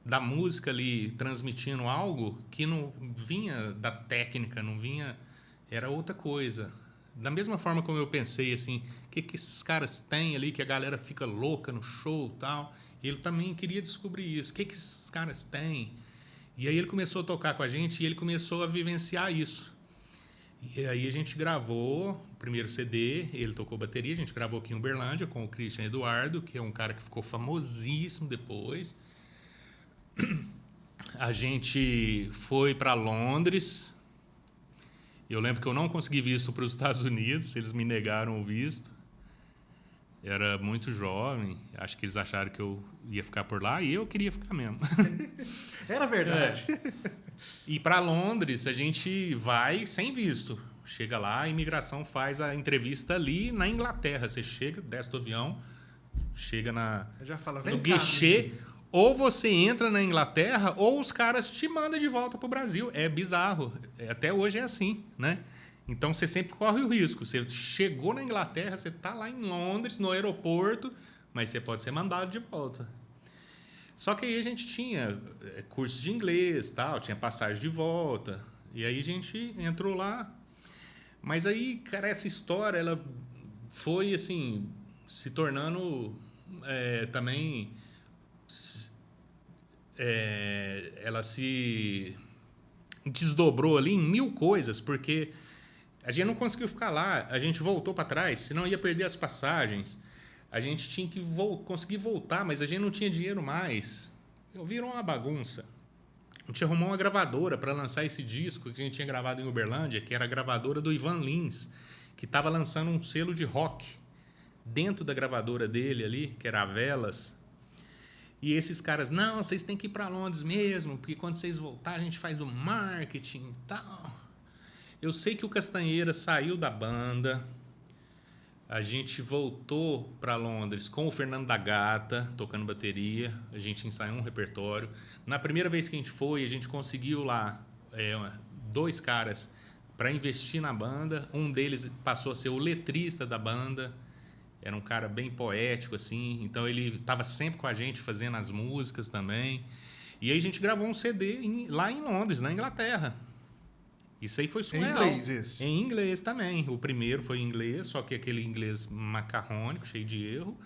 da música ali transmitindo algo que não vinha da técnica, não vinha... Era outra coisa. Da mesma forma como eu pensei, assim, o que esses caras têm ali, que a galera fica louca no show e tal. Ele também queria descobrir isso. O que esses caras têm? E aí ele começou a tocar com a gente e ele começou a vivenciar isso. E aí a gente gravou o primeiro CD, ele tocou bateria, a gente gravou aqui em Uberlândia com o Christian Eduardo, que é um cara que ficou famosíssimo depois. A gente foi para Londres. Eu lembro que eu não consegui visto para os Estados Unidos, eles me negaram o visto. Era muito jovem, acho que eles acharam que eu ia ficar por lá e eu queria ficar mesmo. Era verdade. E para Londres a gente vai sem visto. Chega lá, a imigração faz a entrevista ali na Inglaterra. Você chega, desce do avião, chega no guichê. Ou você entra na Inglaterra ou os caras te mandam de volta para o Brasil. É bizarro. Até hoje é assim, né? Então você sempre corre o risco. Você chegou na Inglaterra, você está lá em Londres, no aeroporto, mas você pode ser mandado de volta. Só que aí a gente tinha curso de inglês, tal, tinha passagem de volta. E aí a gente entrou lá. Mas aí, cara, essa história, ela foi, assim, se tornando também... ela se desdobrou ali em 1000 coisas, porque a gente não conseguiu ficar lá, a gente voltou para trás, senão ia perder as passagens. A gente tinha que conseguir voltar, mas a gente não tinha dinheiro mais. Virou uma bagunça. A gente arrumou uma gravadora para lançar esse disco que a gente tinha gravado em Uberlândia, que era a gravadora do Ivan Lins, que estava lançando um selo de rock dentro da gravadora dele ali, que era a Velas. E esses caras, não, vocês têm que ir para Londres mesmo, porque quando vocês voltarem a gente faz o marketing e tal. Eu sei que o Castanheira saiu da banda, a gente voltou para Londres com o Fernando da Gata, tocando bateria, a gente ensaiou um repertório. Na primeira vez que a gente foi, a gente conseguiu lá 2 caras para investir na banda. Um deles passou a ser o letrista da banda. Era um cara bem poético, assim. Então, ele estava sempre com a gente, fazendo as músicas também. E aí, a gente gravou um CD lá em Londres, na Inglaterra. Isso aí foi surreal. Em inglês, esse? Em inglês também. O primeiro foi em inglês, só que aquele inglês macarrônico, cheio de erro.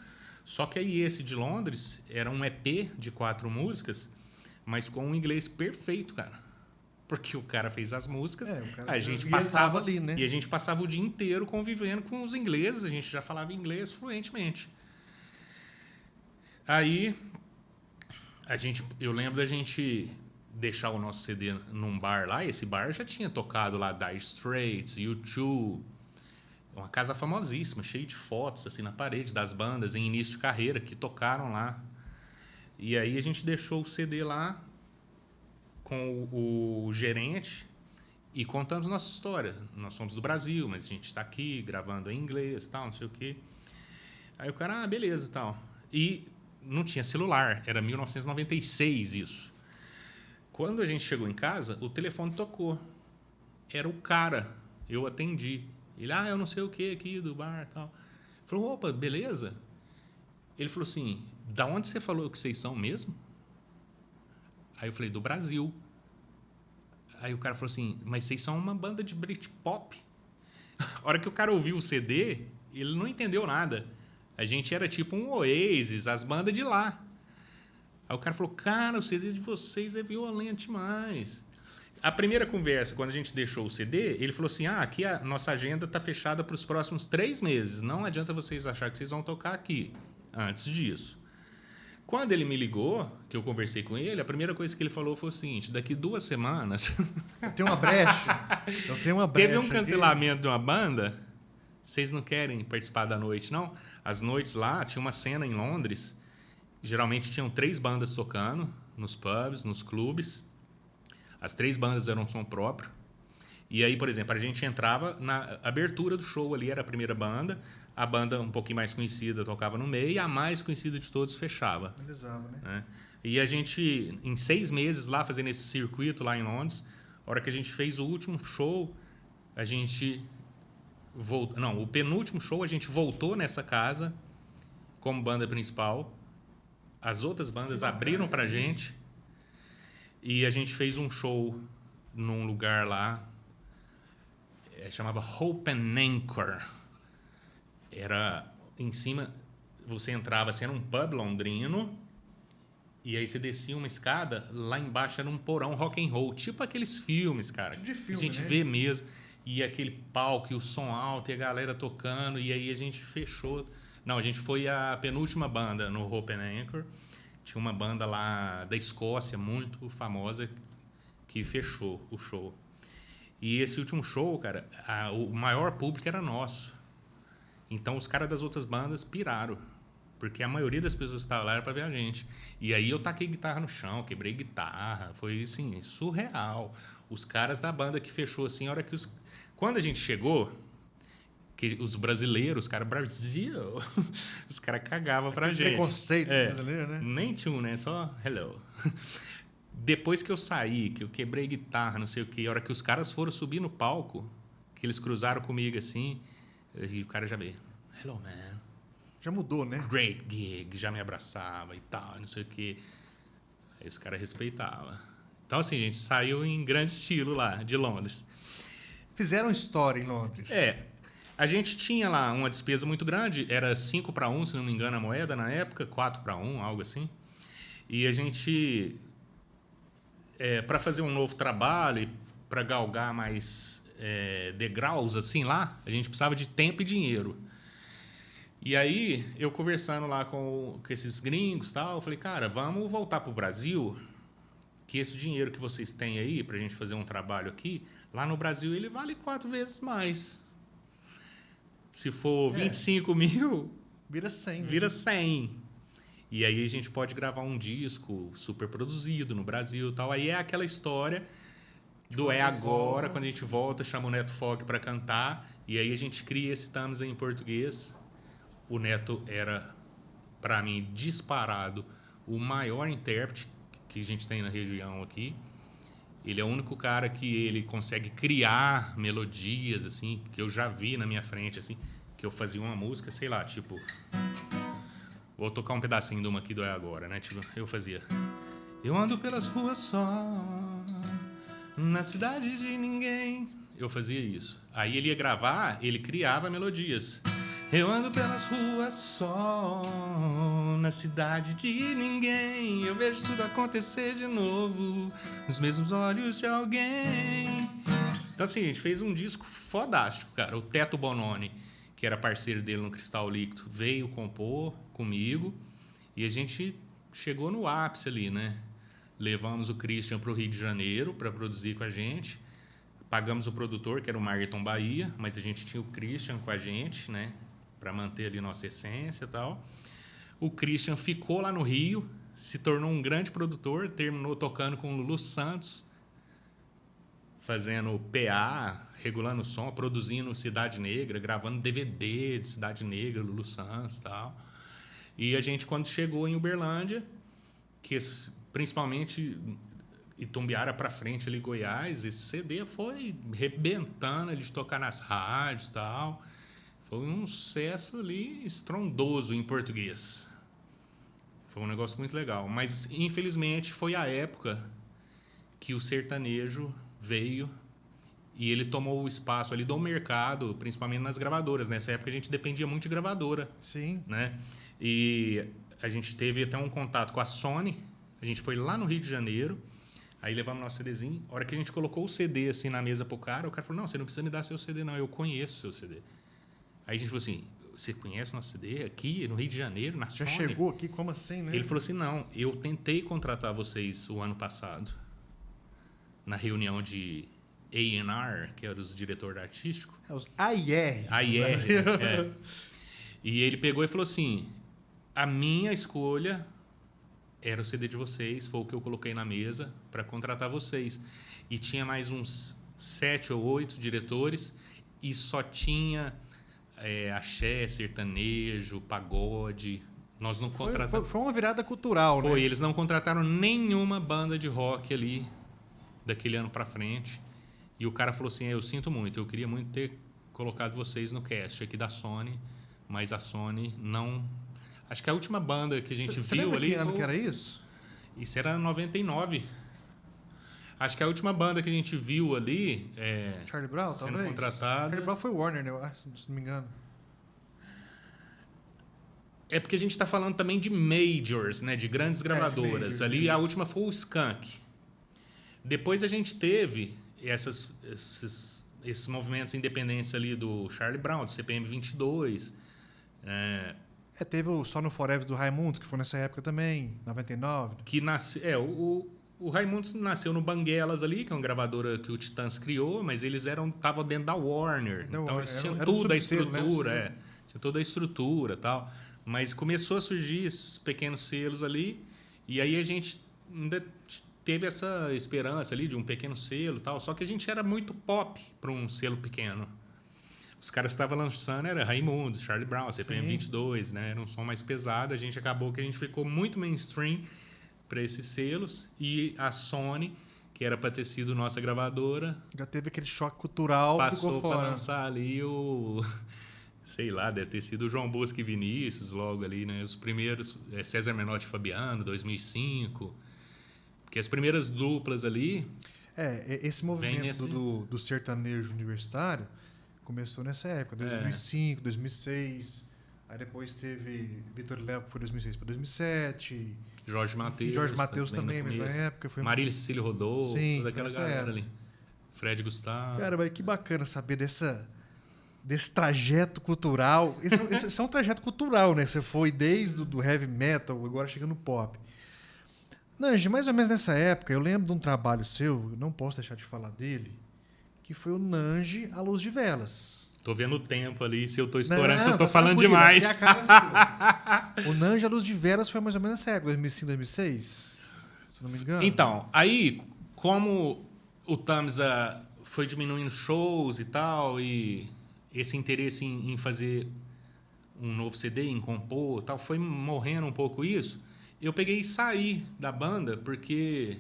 Só que aí, esse de Londres, era um EP de 4 músicas, mas com um inglês perfeito, cara. Porque o cara fez as músicas, a gente passava ali, né? E a gente passava o dia inteiro convivendo com os ingleses, a gente já falava inglês fluentemente. Aí eu lembro da gente deixar o nosso CD num bar lá, e esse bar já tinha tocado lá Dire Straits, U2, uma casa famosíssima, cheia de fotos assim na parede das bandas em início de carreira que tocaram lá. E aí a gente deixou o CD lá com o gerente e contando nossa história. Nós somos do Brasil, mas a gente está aqui gravando em inglês, tal, não sei o quê. Aí o cara, beleza, tal. E não tinha celular, era 1996 isso. Quando a gente chegou em casa, o telefone tocou. Era o cara, eu atendi. Ele, eu não sei o que aqui do bar, tal. Falou, opa, beleza? Ele falou assim, da onde você falou que vocês são mesmo? Aí eu falei, do Brasil. Aí o cara falou assim, mas vocês são uma banda de Britpop? A hora que o cara ouviu o CD, ele não entendeu nada. A gente era tipo um Oasis, as bandas de lá. Aí o cara falou, cara, o CD de vocês é violento demais. A primeira conversa, quando a gente deixou o CD, ele falou assim, aqui a nossa agenda está fechada para os próximos 3 meses. Não adianta vocês acharem que vocês vão tocar aqui antes disso. Quando ele me ligou, que eu conversei com ele, a primeira coisa que ele falou foi o seguinte, daqui 2 semanas... Tem uma brecha. Teve um cancelamento de uma banda, vocês não querem participar da noite, não? As noites lá, tinha uma cena em Londres, geralmente tinham 3 bandas tocando, nos pubs, nos clubes. As 3 bandas eram som próprio. E aí, por exemplo, a gente entrava na abertura do show ali, era a primeira banda, a banda um pouquinho mais conhecida tocava no meio e a mais conhecida de todos fechava. Belezava, né? E a gente, em 6 meses lá, fazendo esse circuito lá em Londres, a hora que a gente fez o último show, a gente voltou... Não, o penúltimo show a gente voltou nessa casa como banda principal. As outras bandas abriram pra gente e a gente fez um show num lugar lá, chamava Hope and Anchor. Era em cima, você entrava assim, era um pub londrino, e aí você descia uma escada, lá embaixo era um porão rock and roll, tipo aqueles filmes, cara, de filme, a gente né? vê mesmo, e aquele palco, e o som alto, e a galera tocando, e aí a gente fechou. Não, a gente foi a penúltima banda no Hope and Anchor, tinha uma banda lá da Escócia, muito famosa, que fechou o show. E esse último show, cara, o maior público era nosso. Então, os caras das outras bandas piraram. Porque a maioria das pessoas que estavam lá era para ver a gente. E aí eu taquei guitarra no chão, quebrei guitarra. Foi, assim, surreal. Os caras da banda que fechou, assim, a hora que quando a gente chegou, que os brasileiros, cara, Brasil, os caras cagavam pra gente. Preconceito brasileiro, né? Nem tinha, né? Só hello. Depois que eu saí, que eu quebrei guitarra, não sei o quê, a hora que os caras foram subir no palco, que eles cruzaram comigo assim, e o cara já veio, hello, man. Já mudou, né? Great gig, já me abraçava e tal, não sei o quê. Aí os caras respeitavam. Então, assim, a gente saiu em grande estilo lá, de Londres. fizeram história em Londres. A gente tinha lá uma despesa muito grande, era 5-1, se não me engano, a moeda na época, 4-1, algo assim. E a gente, para fazer um novo trabalho e para galgar mais degraus assim lá, a gente precisava de tempo e dinheiro. E aí, eu conversando lá com esses gringos e tal, eu falei, cara, vamos voltar para o Brasil, que esse dinheiro que vocês têm aí para a gente fazer um trabalho aqui, lá no Brasil ele vale 4 vezes mais. Se for 25 mil... Vira 100. Vira 100. E aí a gente pode gravar um disco super produzido no Brasil e tal. Aí é aquela história do agora, quando a gente volta, chama o Neto Fog para cantar. E aí a gente cria esse Thames em português. O Neto era, para mim, disparado, o maior intérprete que a gente tem na região aqui. Ele é o único cara que ele consegue criar melodias, assim, que eu já vi na minha frente, assim, que eu fazia uma música, sei lá, tipo... Vou tocar um pedacinho de uma aqui do É Agora, né? Tipo, eu fazia... Eu ando pelas ruas só, na cidade de ninguém. Eu fazia isso. Aí ele ia gravar, ele criava melodias. Eu ando pelas ruas só, na cidade de ninguém. Eu vejo tudo acontecer de novo, nos mesmos olhos de alguém. Então, assim, a gente fez um disco fodástico, cara. O Teto Bononi, que era parceiro dele no Cristal Líquido, veio compor comigo. E a gente chegou no ápice ali, né? Levamos o Christian para o Rio de Janeiro para produzir com a gente. Pagamos o produtor, que era o Marton Bahia, mas a gente tinha o Christian com a gente, né? Para manter ali nossa essência e tal. O Christian ficou lá no Rio, se tornou um grande produtor, terminou tocando com o Lulu Santos, fazendo PA, regulando o som, produzindo Cidade Negra, gravando DVD de Cidade Negra, Lulu Santos e tal. E a gente, quando chegou em Uberlândia, que principalmente Itumbiara para frente ali, Goiás, esse CD foi rebentando de tocar nas rádios e tal. Foi um sucesso ali estrondoso em português. Foi um negócio muito legal. Mas, infelizmente, foi a época que o sertanejo veio e ele tomou o espaço ali do mercado, principalmente nas gravadoras. Nessa época, a gente dependia muito de gravadora. Sim. Né? E a gente teve até um contato com a Sony. A gente foi lá no Rio de Janeiro. Aí levamos nosso CDzinho. A hora que a gente colocou o CD assim na mesa pro cara, o cara falou, não, você não precisa me dar seu CD, não. Eu conheço seu CD. Aí a gente falou assim, você conhece o nosso CD aqui no Rio de Janeiro, na Sony? Já chegou aqui? Como assim, né? Ele falou assim, não, eu tentei contratar vocês o ano passado, na reunião de A&R, que era os diretores artísticos. Os AIR. AIR, né? E ele pegou e falou assim, a minha escolha era o CD de vocês, foi o que eu coloquei na mesa para contratar vocês. E tinha mais uns 7 ou 8 diretores e só tinha... axé, sertanejo, pagode. Nós não contratamos. Foi uma virada cultural, né? Foi, eles não contrataram nenhuma banda de rock ali daquele ano pra frente. E o cara falou assim: eu sinto muito, eu queria muito ter colocado vocês no cast aqui da Sony, mas a Sony não. Acho que a última banda que a gente viu ali. Que ano que era isso? Isso era 99. Acho que a última banda que a gente viu ali Charlie Brown, sendo talvez? contratada. Charlie Brown foi Warner, né? Se não me engano. É porque a gente está falando também de majors, né? De grandes gravadoras. Ali a última foi o Skank. Depois a gente teve esses movimentos de independência ali do Charlie Brown, do CPM 22. Teve o Só no Forever do Raimundos, que foi nessa época também, 99. Que o Raimundos nasceu no Banguelas ali, que é uma gravadora que o Titãs criou, mas eles estavam dentro da Warner. Então eles tinham toda a estrutura, tinha toda a estrutura e tal. Mas começou a surgir esses pequenos selos ali, e aí a gente ainda teve essa esperança ali de um pequeno selo e tal, só que a gente era muito pop para um selo pequeno. Os caras estavam lançando, era Raimundos, Charlie Brown, CPM 22, né? Era um som mais pesado, a gente ficou muito mainstream para esses selos, e a Sony, que era para ter sido nossa gravadora, já teve aquele choque cultural, passou para lançar ali sei lá, deve ter sido o João Bosco e Vinícius logo ali, né? Os primeiros, César Menotti e Fabiano, 2005, porque as primeiras duplas ali... Esse movimento do sertanejo universitário começou nessa época, 2005, 2006. Aí depois teve Vitor Léo, que foi 2006 para 2007. Jorge Mateus também, mesma época. Foi Marília Cecília Rodolfo, sim, toda aquela galera ali. Fred Gustavo. Cara, mas que bacana saber desse trajeto cultural. Esse é um trajeto cultural, né? Você foi desde do heavy metal, agora chega no pop. Nange, mais ou menos nessa época, eu lembro de um trabalho seu, eu não posso deixar de falar dele, que foi o Nange à Luz de Velas. Tô vendo o tempo ali, se eu tô estourando, se eu tô falando demais. O Nange à Luz de Velas foi mais ou menos nessa época, 2005, 2006, se não me engano. Então, aí, como o Tamsa foi diminuindo shows e tal, e esse interesse em fazer um novo CD, em compor e tal, foi morrendo um pouco isso, eu peguei e saí da banda porque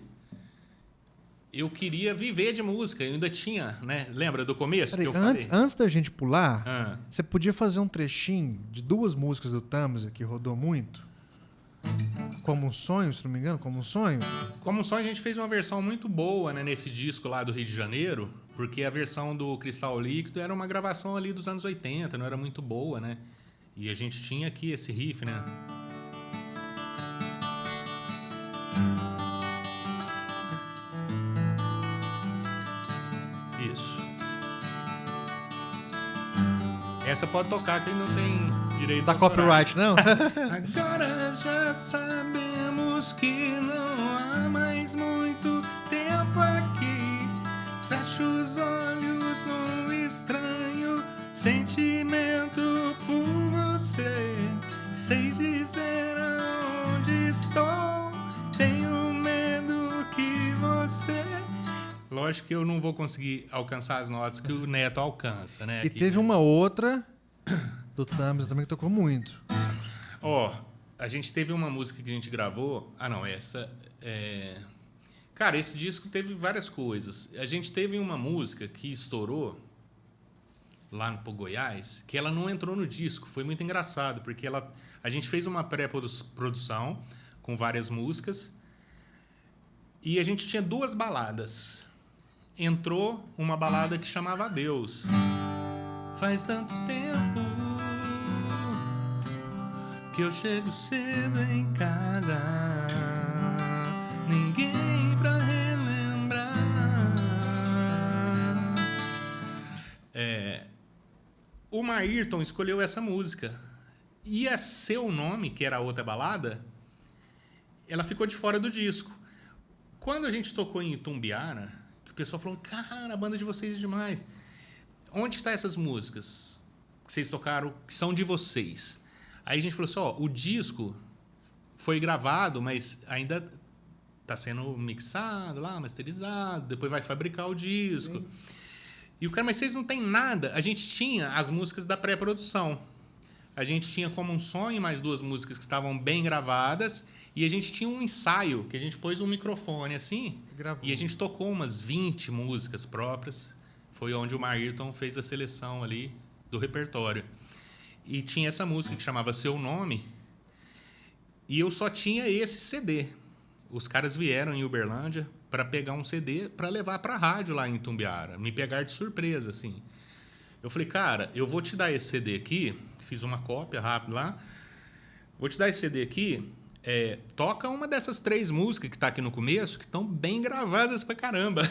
eu queria viver de música, eu ainda tinha, né? Lembra do começo que eu falei? Antes da gente pular, você podia fazer um trechinho de 2 músicas do Tamsa que rodou muito? Como um Sonho, se não me engano, Como um Sonho? Como um Sonho a gente fez uma versão muito boa, né, nesse disco lá do Rio de Janeiro, porque a versão do Cristal Líquido era uma gravação ali dos anos 80, não era muito boa, né? E a gente tinha aqui esse riff, né? Isso. Essa pode tocar, que não tem direitos autorais. Copyright, não? Agora já sabemos que não há mais muito tempo aqui. Fecho os olhos num estranho sentimento por você. Sei dizer aonde estou. Tenho medo que você... Lógico que eu não vou conseguir alcançar as notas que o Neto alcança, né? E aqui, teve uma outra do Tamsa também que tocou muito. A gente teve uma música que a gente gravou... essa... Cara, esse disco teve várias coisas. A gente teve uma música que estourou lá no Goiás, que ela não entrou no disco. Foi muito engraçado, porque a gente fez uma pré-produção com várias músicas e a gente tinha 2 baladas. Entrou uma balada que chamava Adeus. Faz tanto tempo que eu chego cedo em casa, ninguém pra relembrar. O Maírton escolheu essa música. E a Seu Nome, que era a outra balada, ela ficou de fora do disco. Quando a gente tocou em Itumbiara, o pessoal falou, cara, a banda de vocês é demais. Onde estão essas músicas que vocês tocaram, que são de vocês? Aí a gente falou assim, o disco foi gravado, mas ainda está sendo mixado lá, masterizado, depois vai fabricar o disco. Sim. E o cara, mas vocês não têm nada? A gente tinha as músicas da pré-produção. A gente tinha Como um Sonho, mais 2 músicas que estavam bem gravadas, e a gente tinha um ensaio, que a gente pôs um microfone assim, e a gente tocou umas 20 músicas próprias. Foi onde o Maírton fez a seleção ali do repertório. E tinha essa música que chamava Seu Nome, e eu só tinha esse CD. Os caras vieram em Uberlândia para pegar um CD para levar para a rádio lá em Itumbiara, me pegar de surpresa, assim. Eu falei, cara, eu vou te dar esse CD aqui, fiz uma cópia rápida lá, vou te dar esse CD aqui, toca uma dessas 3 músicas que tá aqui no começo, que estão bem gravadas pra caramba.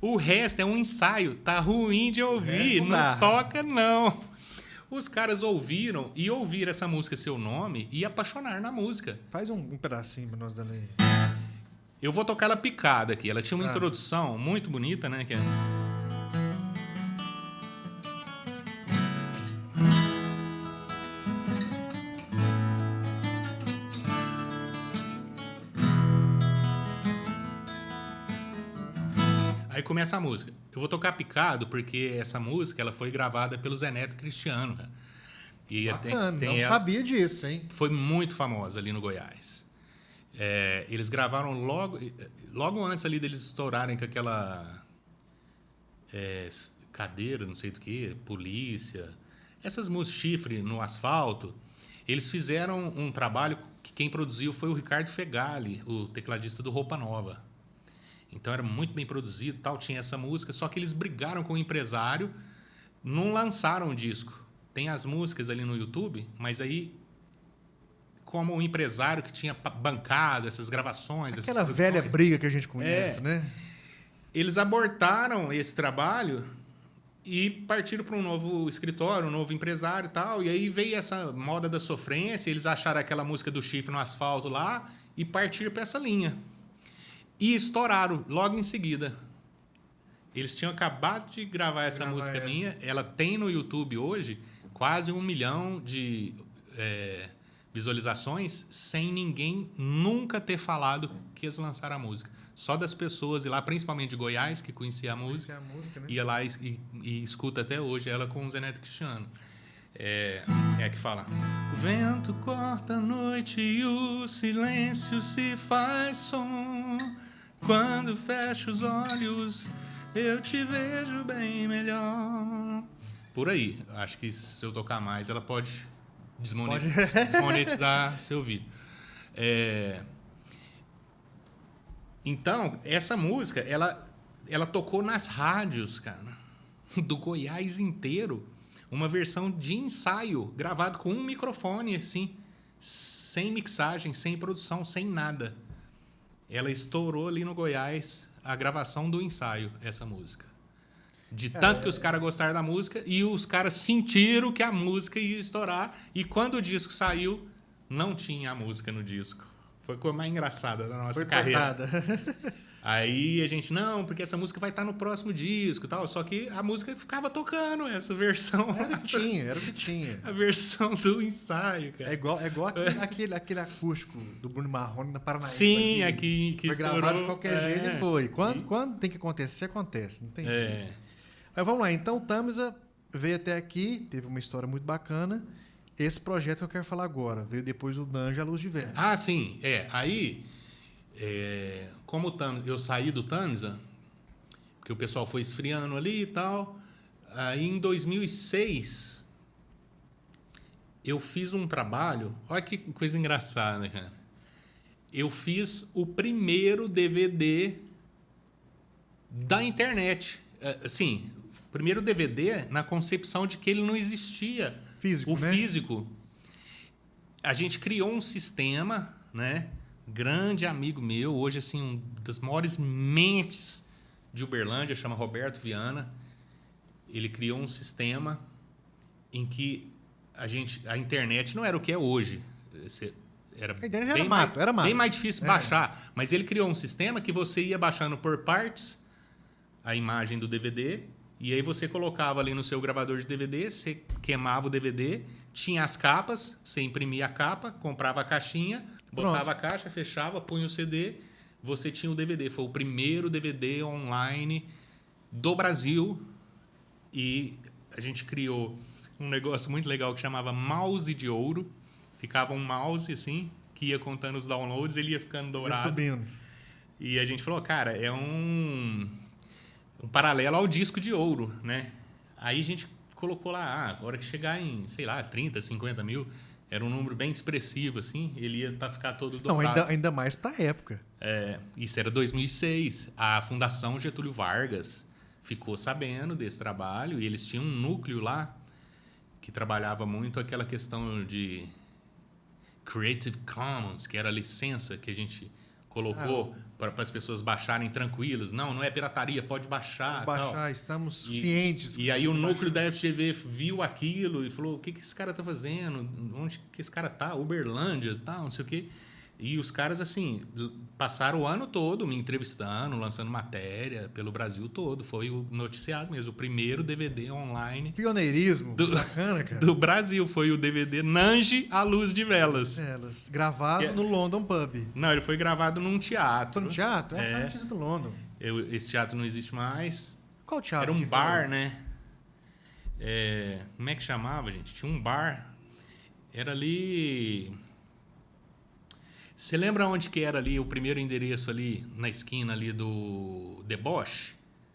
O resto é um ensaio, tá ruim de ouvir, não toca não. Os caras ouviram e ouviram essa música Seu Nome e apaixonaram na música. Faz um pedacinho pra nós dali. Eu vou tocar ela picada aqui. Ela tinha uma introdução muito bonita, né? Que Aí começa a música. Eu vou tocar picado porque essa música ela foi gravada pelo Zé Neto Cristiano. Cara. E não sabia disso, hein? Foi muito famosa ali no Goiás. Eles gravaram logo antes ali deles estourarem com aquela cadeira, não sei do que, polícia. Essas músicas, Chifre no Asfalto. Eles fizeram um trabalho que quem produziu foi o Ricardo Fegali, o tecladista do Roupa Nova. Então era muito bem produzido, tal, tinha essa música, só que eles brigaram com o empresário, não lançaram o disco. Tem as músicas ali no YouTube, mas aí como o empresário que tinha bancado essas gravações, aquela velha briga que a gente conhece, né? Eles abortaram esse trabalho e partiram para um novo escritório, um novo empresário e tal. E aí veio essa moda da sofrência, eles acharam aquela música do Chifre no Asfalto lá e partiram para essa linha. E estouraram logo em seguida. Eles tinham acabado de gravar essa música minha. Ela tem no YouTube hoje quase 1 milhão de visualizações sem ninguém nunca ter falado que eles lançaram a música. Só das pessoas, e lá principalmente de Goiás, que conhecia a música, né? Ia lá e escuta até hoje ela com o Zé Neto Cristiano. É a que fala: o vento corta a noite e o silêncio se faz som. Quando fecho os olhos, eu te vejo bem melhor. Por aí. Acho que se eu tocar mais, ela pode desmonetizar seu vídeo. Então, essa música, ela tocou nas rádios, cara, do Goiás inteiro. Uma versão de ensaio, gravado com um microfone, assim, sem mixagem, sem produção, sem nada. Ela estourou ali no Goiás a gravação do ensaio, essa música. De tanto que os caras gostaram da música e os caras sentiram que a música ia estourar. E quando o disco saiu, não tinha a música no disco. Foi a coisa mais engraçada da nossa carreira. Aí a gente, não, porque essa música vai estar no próximo disco e tal. Só que a música ficava tocando, essa versão. Era o que tinha. A versão do ensaio, cara. É igual aquele acústico do Bruno Marrone na Paranaíba. Sim, aqui que foi estourou. Gravado de qualquer jeito e foi. Quando tem que acontecer, acontece. Não tem jeito. Mas vamos lá. Então, o Tamisa veio até aqui, teve uma história muito bacana. Esse projeto que eu quero falar agora veio depois do Nanja à Luz de Vela. Ah, sim. Aí, como eu saí do Tamisa, porque o pessoal foi esfriando ali e tal. Aí, em 2006, eu fiz um trabalho. Olha que coisa engraçada, cara. Eu fiz o primeiro DVD da internet. Assim, o primeiro DVD na concepção de que ele não existia. Físico, né? Físico. A gente criou um sistema, né? Grande amigo meu, hoje assim, uma das maiores mentes de Uberlândia, chama Roberto Viana. Ele criou um sistema em que a internet não era o que é hoje. Era bem mais difícil baixar. Mas ele criou um sistema que você ia baixando por partes a imagem do DVD. E aí você colocava ali no seu gravador de DVD, você queimava o DVD, tinha as capas, você imprimia a capa, comprava a caixinha, botava a caixa, fechava, punha o CD, você tinha o DVD. Foi o primeiro DVD online do Brasil e a gente criou um negócio muito legal que chamava Mouse de Ouro. Ficava um mouse assim, que ia contando os downloads, ele ia ficando dourado. Ia subindo. E a gente falou, cara, é um paralelo ao disco de ouro, né? Aí a gente colocou lá, agora que chegar em, sei lá, 30, 50 mil, era um número bem expressivo, assim, ele ia ficar todo dobrado. Não, ainda mais para a época. Isso era 2006. A Fundação Getúlio Vargas ficou sabendo desse trabalho e eles tinham um núcleo lá que trabalhava muito aquela questão de Creative Commons, que era a licença que a gente colocou para as pessoas baixarem tranquilas. Não é pirataria, pode baixar. Estamos cientes. E aí o núcleo da FGV viu aquilo e falou, o que esse cara tá fazendo? Onde que esse cara tá? Uberlândia, tal, não sei o quê. E os caras, assim, passaram o ano todo me entrevistando, lançando matéria pelo Brasil todo. Foi o noticiado mesmo, o primeiro DVD online. Pioneirismo, bacana, cara. Do Brasil. Foi o DVD Nanja à Luz de Velas. Gravado no London Pub. Não, ele foi gravado num teatro. Foi no teatro? A notícia do London. Esse teatro não existe mais. Qual teatro? Era um bar, né? Como é que chamava, gente? Tinha um bar. Era ali... Você lembra onde que era ali o primeiro endereço ali na esquina ali do Deboche?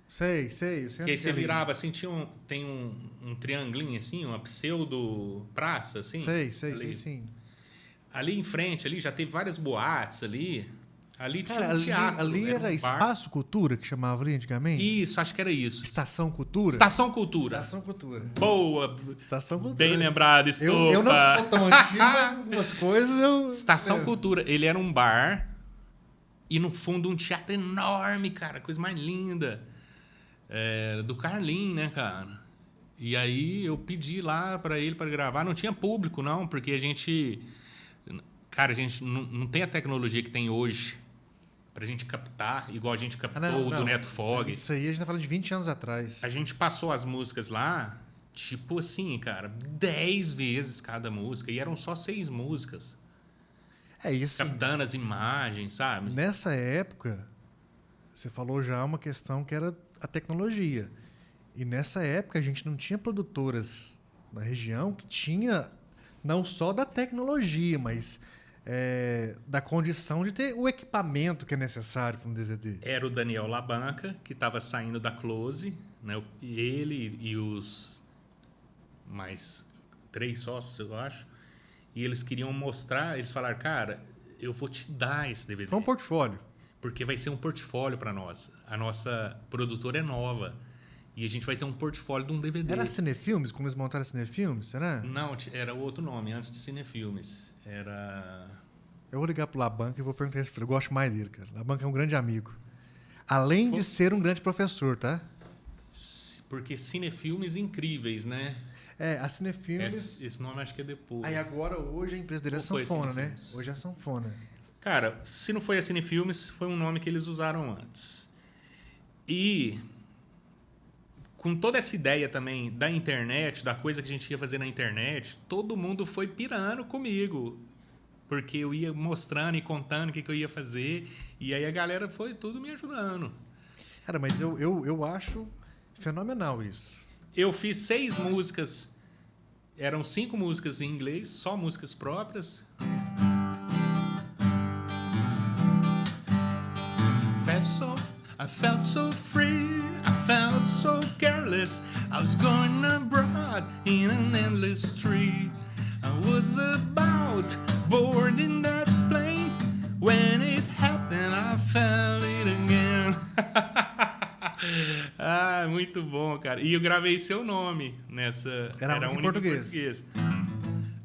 Sei. Que aí você virava assim, tem um triangulinho assim, uma pseudo praça assim. Sei, sim. Ali em frente ali já teve várias boates ali. Ali tinha Cara, um teatro. ali era um Espaço Cultura, que chamava ali antigamente? Isso, acho que era isso. Estação Cultura? Estação Cultura. Estação Cultura. Boa. Estação Cultura. Bem lembrado, Estopa. Eu não sou tão antigo, mas algumas coisas eu... Estação Cultura. Ele era um bar e no fundo um teatro enorme, cara. Coisa mais linda. Do Carlin, né, cara? E aí eu pedi lá pra ele pra gravar. Não tinha público, não, porque a gente... Cara, a gente não tem a tecnologia que tem hoje pra gente captar, igual a gente captou o do Neto Fog. Isso aí a gente tá falando de 20 anos atrás. A gente passou as músicas lá, tipo assim, cara, 10 vezes cada música. E eram só 6 músicas. Isso. Captando as imagens, sabe? Nessa época, você falou já uma questão que era a tecnologia. E nessa época a gente não tinha produtoras na região que tinha não só da tecnologia, mas da condição de ter o equipamento que é necessário para um DVD. Era o Daniel Labanca, que estava saindo da Close, né? Ele e os mais 3 sócios, eu acho. E eles queriam mostrar, eles falaram, cara, eu vou te dar esse DVD. Foi um portfólio. Porque vai ser um portfólio para nós. A nossa produtora é nova. E a gente vai ter um portfólio de um DVD. Era Cinefilmes? Como eles montaram Cinefilmes, será? Não, era outro nome, antes de Cinefilmes. Era... Eu vou ligar pro Labanca e vou perguntar isso pra ele. Eu gosto mais dele, cara. Labanca é um grande amigo. Além de ser um grande professor, tá? Porque Cinefilmes incríveis, né? A Cinefilmes... Esse nome acho que é depois. Aí agora, hoje, a empresa dele é Sanfona, né? Hoje é Sanfona. Cara, se não foi a Cinefilmes, foi um nome que eles usaram antes. E... com toda essa ideia também da internet, da coisa que a gente ia fazer na internet, todo mundo foi pirando comigo. Porque eu ia mostrando e contando o que eu ia fazer. E aí a galera foi tudo me ajudando. Cara, mas eu acho fenomenal isso. Eu fiz 6 músicas. Eram 5 músicas em inglês, só músicas próprias. I felt so free, I felt so careless. I was going abroad in an endless tree. I was about boarding that plane. When it happened, I felt it again. Muito bom, cara. E eu gravei seu nome nessa. Era único em português.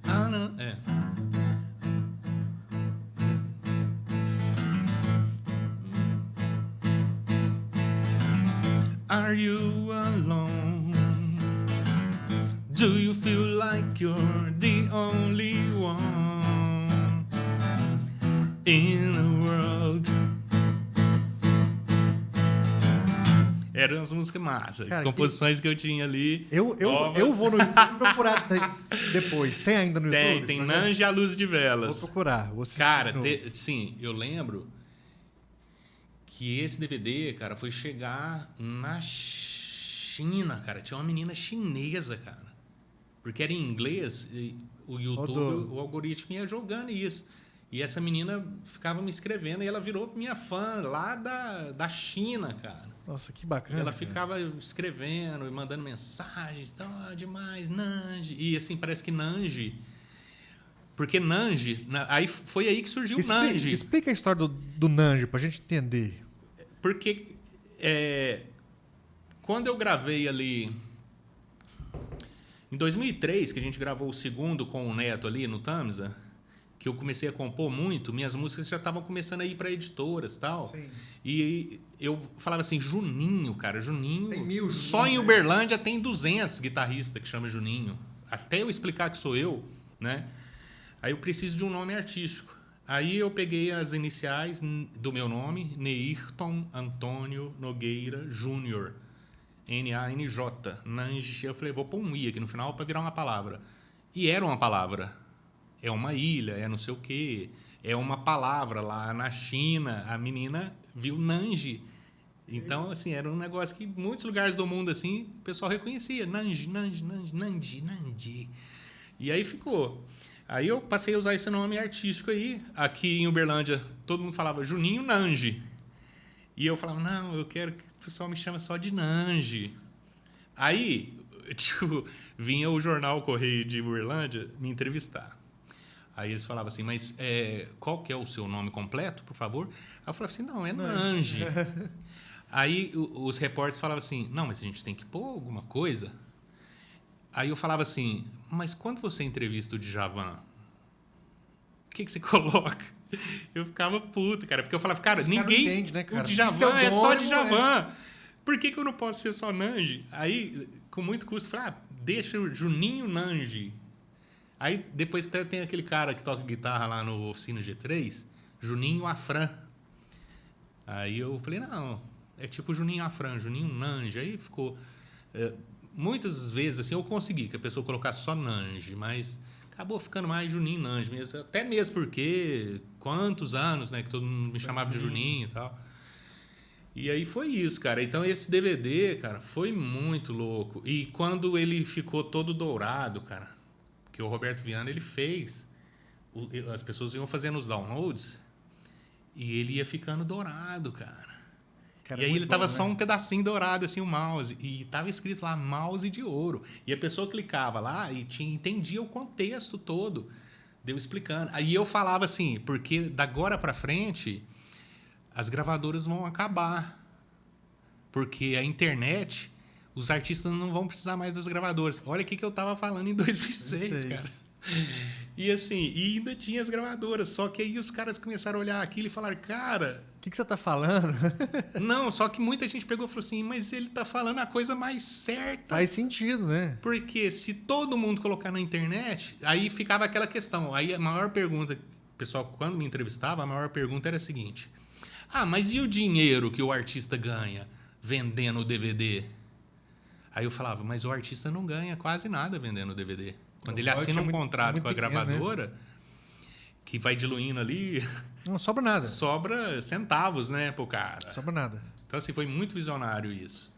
Não. Are you alone? Do you feel like you're the only one in the world? Eram as músicas massas, cara, composições que eu tinha ali. Eu vou no YouTube procurar depois. Tem ainda no YouTube? Tem Nange e a Luz de Velas. Vou procurar. Vou cara, sim, eu lembro que esse DVD, cara, foi chegar na China, cara. Tinha uma menina chinesa, cara. Porque era em inglês, e o YouTube, o algoritmo ia jogando isso. E essa menina ficava me escrevendo e ela virou minha fã lá da China, cara. Nossa, que bacana. E ela ficava escrevendo e mandando mensagens. Então, demais, Nange. E assim, parece que Nange... Porque Nange... Foi aí que surgiu o Nange. Explica a história do Nange pra gente entender. Porque quando eu gravei ali... Em 2003, que a gente gravou o segundo com o Neto ali no Tamsa, que eu comecei a compor muito, minhas músicas já estavam começando a ir para editoras e tal. Sim. E eu falava assim, Juninho, cara, Juninho... Tem 1000, só em Uberlândia tem 200 guitarristas que chama Juninho. Até eu explicar que sou eu, né? Aí eu preciso de um nome artístico. Aí eu peguei as iniciais do meu nome, Neirton Antônio Nogueira Júnior. N-A-N-J. Nange. Eu falei, vou pôr um I aqui no final para virar uma palavra. E era uma palavra. É uma ilha, é não sei o quê. É uma palavra lá na China. A menina viu Nange. Então, assim, era um negócio que em muitos lugares do mundo, assim, o pessoal reconhecia. Nange, Nange, Nange, Nange, Nange. E aí ficou. Aí eu passei a usar esse nome artístico aí. Aqui em Uberlândia, todo mundo falava Juninho Nange. E eu falava, não, eu quero que o pessoal me chame só de Nange. Aí, tipo, vinha o jornal Correio de Uberlândia me entrevistar. Aí eles falavam assim, mas qual que é o seu nome completo, por favor? Aí eu falava assim, não, é Nange. Aí os repórteres falavam assim, não, mas a gente tem que pôr alguma coisa. Aí eu falava assim, mas quando você entrevista o Djavan, o que você coloca? Eu ficava puto, cara, porque eu falava, cara, ninguém... Não entende, né, cara? O Djavan é só Djavan. Por que eu não posso ser só Nange? Aí, com muito custo, eu falei, deixa o Juninho Nange. Aí, depois tem aquele cara que toca guitarra lá no Oficina G3, Juninho Afran. Aí eu falei, não, é tipo Juninho Afran, Juninho Nange. Aí ficou... muitas vezes, assim, eu consegui que a pessoa colocasse só Nange, mas acabou ficando mais Juninho Nange mesmo. Até mesmo porque quantos anos, né, que todo mundo me chamava de Juninho e tal. E aí foi isso, cara. Então esse DVD, cara, foi muito louco. E quando ele ficou todo dourado, cara, que o Roberto Viana, ele fez, as pessoas iam fazendo os downloads e ele ia ficando dourado, cara. E aí ele tava só um pedacinho dourado, assim, o mouse. E tava escrito lá, mouse de ouro. E a pessoa clicava lá e entendia o contexto todo. Deu explicando. Aí eu falava assim, porque da agora pra frente, as gravadoras vão acabar. Porque a internet, os artistas não vão precisar mais das gravadoras. Olha o que eu tava falando em 2006, cara. E assim, e ainda tinha as gravadoras. Só que aí os caras começaram a olhar aquilo e falaram, cara... O que você tá falando? Não, só que muita gente pegou e falou assim, mas ele tá falando a coisa mais certa. Faz sentido, né? Porque se todo mundo colocar na internet, aí ficava aquela questão. Aí a maior pergunta, o pessoal, quando me entrevistava, a maior pergunta era a seguinte. Mas e o dinheiro que o artista ganha vendendo o DVD? Aí eu falava, mas o artista não ganha quase nada vendendo o DVD. Quando ele assina um contrato com a gravadora, né? Que vai diluindo ali... Não sobra nada. Sobra centavos, né, pro cara. Não sobra nada. Então, assim, foi muito visionário isso.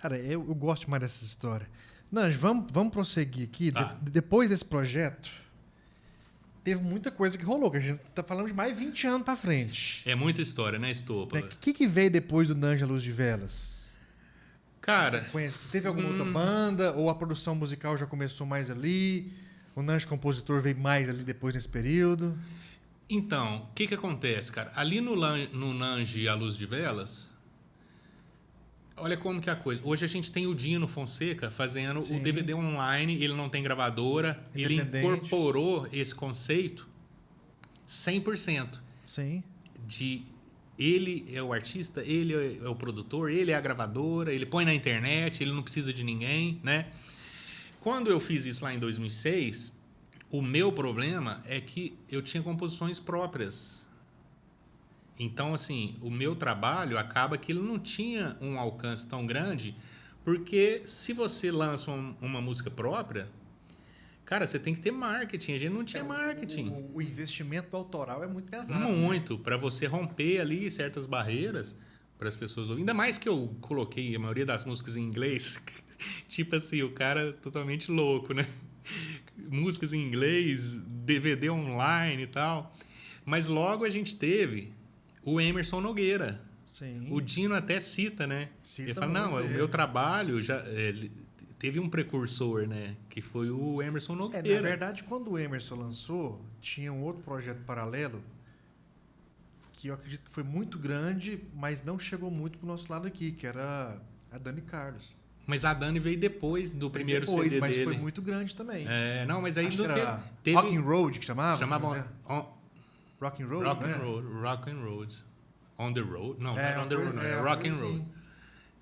Cara, eu gosto mais dessa história. Nange, vamos prosseguir aqui. Tá. Depois desse projeto, teve muita coisa que rolou, que a gente tá falando de mais de 20 anos pra frente. É muita história, né, Estopa? O que veio depois do Nange à Luz de Velas? Cara... Você teve alguma outra banda? Ou a produção musical já começou mais ali? O Nange compositor veio mais ali depois nesse período? Então, o que acontece, cara? Ali no Nange à Luz de Velas, olha como que é a coisa. Hoje a gente tem o Dino Fonseca fazendo o DVD online, ele não tem gravadora, ele incorporou esse conceito 100%. Sim. Ele é o artista, ele é o produtor, ele é a gravadora, ele põe na internet, ele não precisa de ninguém, né? Quando eu fiz isso lá em 2006, o meu problema é que eu tinha composições próprias. Então, assim, o meu trabalho acaba que ele não tinha um alcance tão grande, porque se você lança uma música própria, cara, você tem que ter marketing. A gente não tinha marketing. O investimento autoral é muito pesado. Muito. Né? Para você romper ali certas barreiras para as pessoas ouvirem. Ainda mais que eu coloquei a maioria das músicas em inglês. Tipo assim, o cara totalmente louco, né? Músicas em inglês, DVD online e tal. Mas logo a gente teve o Emerson Nogueira. Sim. O Dino até cita, né? Ele fala, não, o meu trabalho já... teve um precursor, né? Que foi o Emerson Nogueira. Na verdade, quando o Emerson lançou, tinha um outro projeto paralelo que eu acredito que foi muito grande, mas não chegou muito pro nosso lado aqui, que era a Dani Carlos. Mas a Dani veio depois do primeiro CD mas dele. Foi muito grande também. Não, mas aí teve Rock and Road que chamava? Chamavam Rock and Road, Rock and Road. On the Road? Não, era On the Road, não. Era Rock and Road.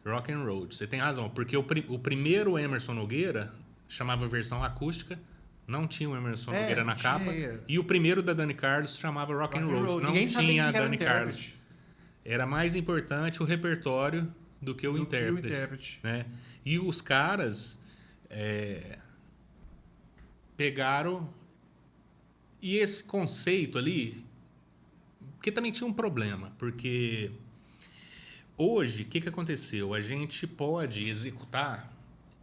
Rock and Roll. Você tem razão, porque o primeiro Emerson Nogueira chamava versão acústica, não tinha o Emerson Nogueira na capa, e o primeiro da Dani Carlos chamava Rock and Roll. Não tinha a Dani Carlos. Era mais importante o repertório do que o intérprete. Né? E os caras pegaram... E esse conceito ali... Porque também tinha um problema, porque... Hoje, o que aconteceu? A gente pode executar,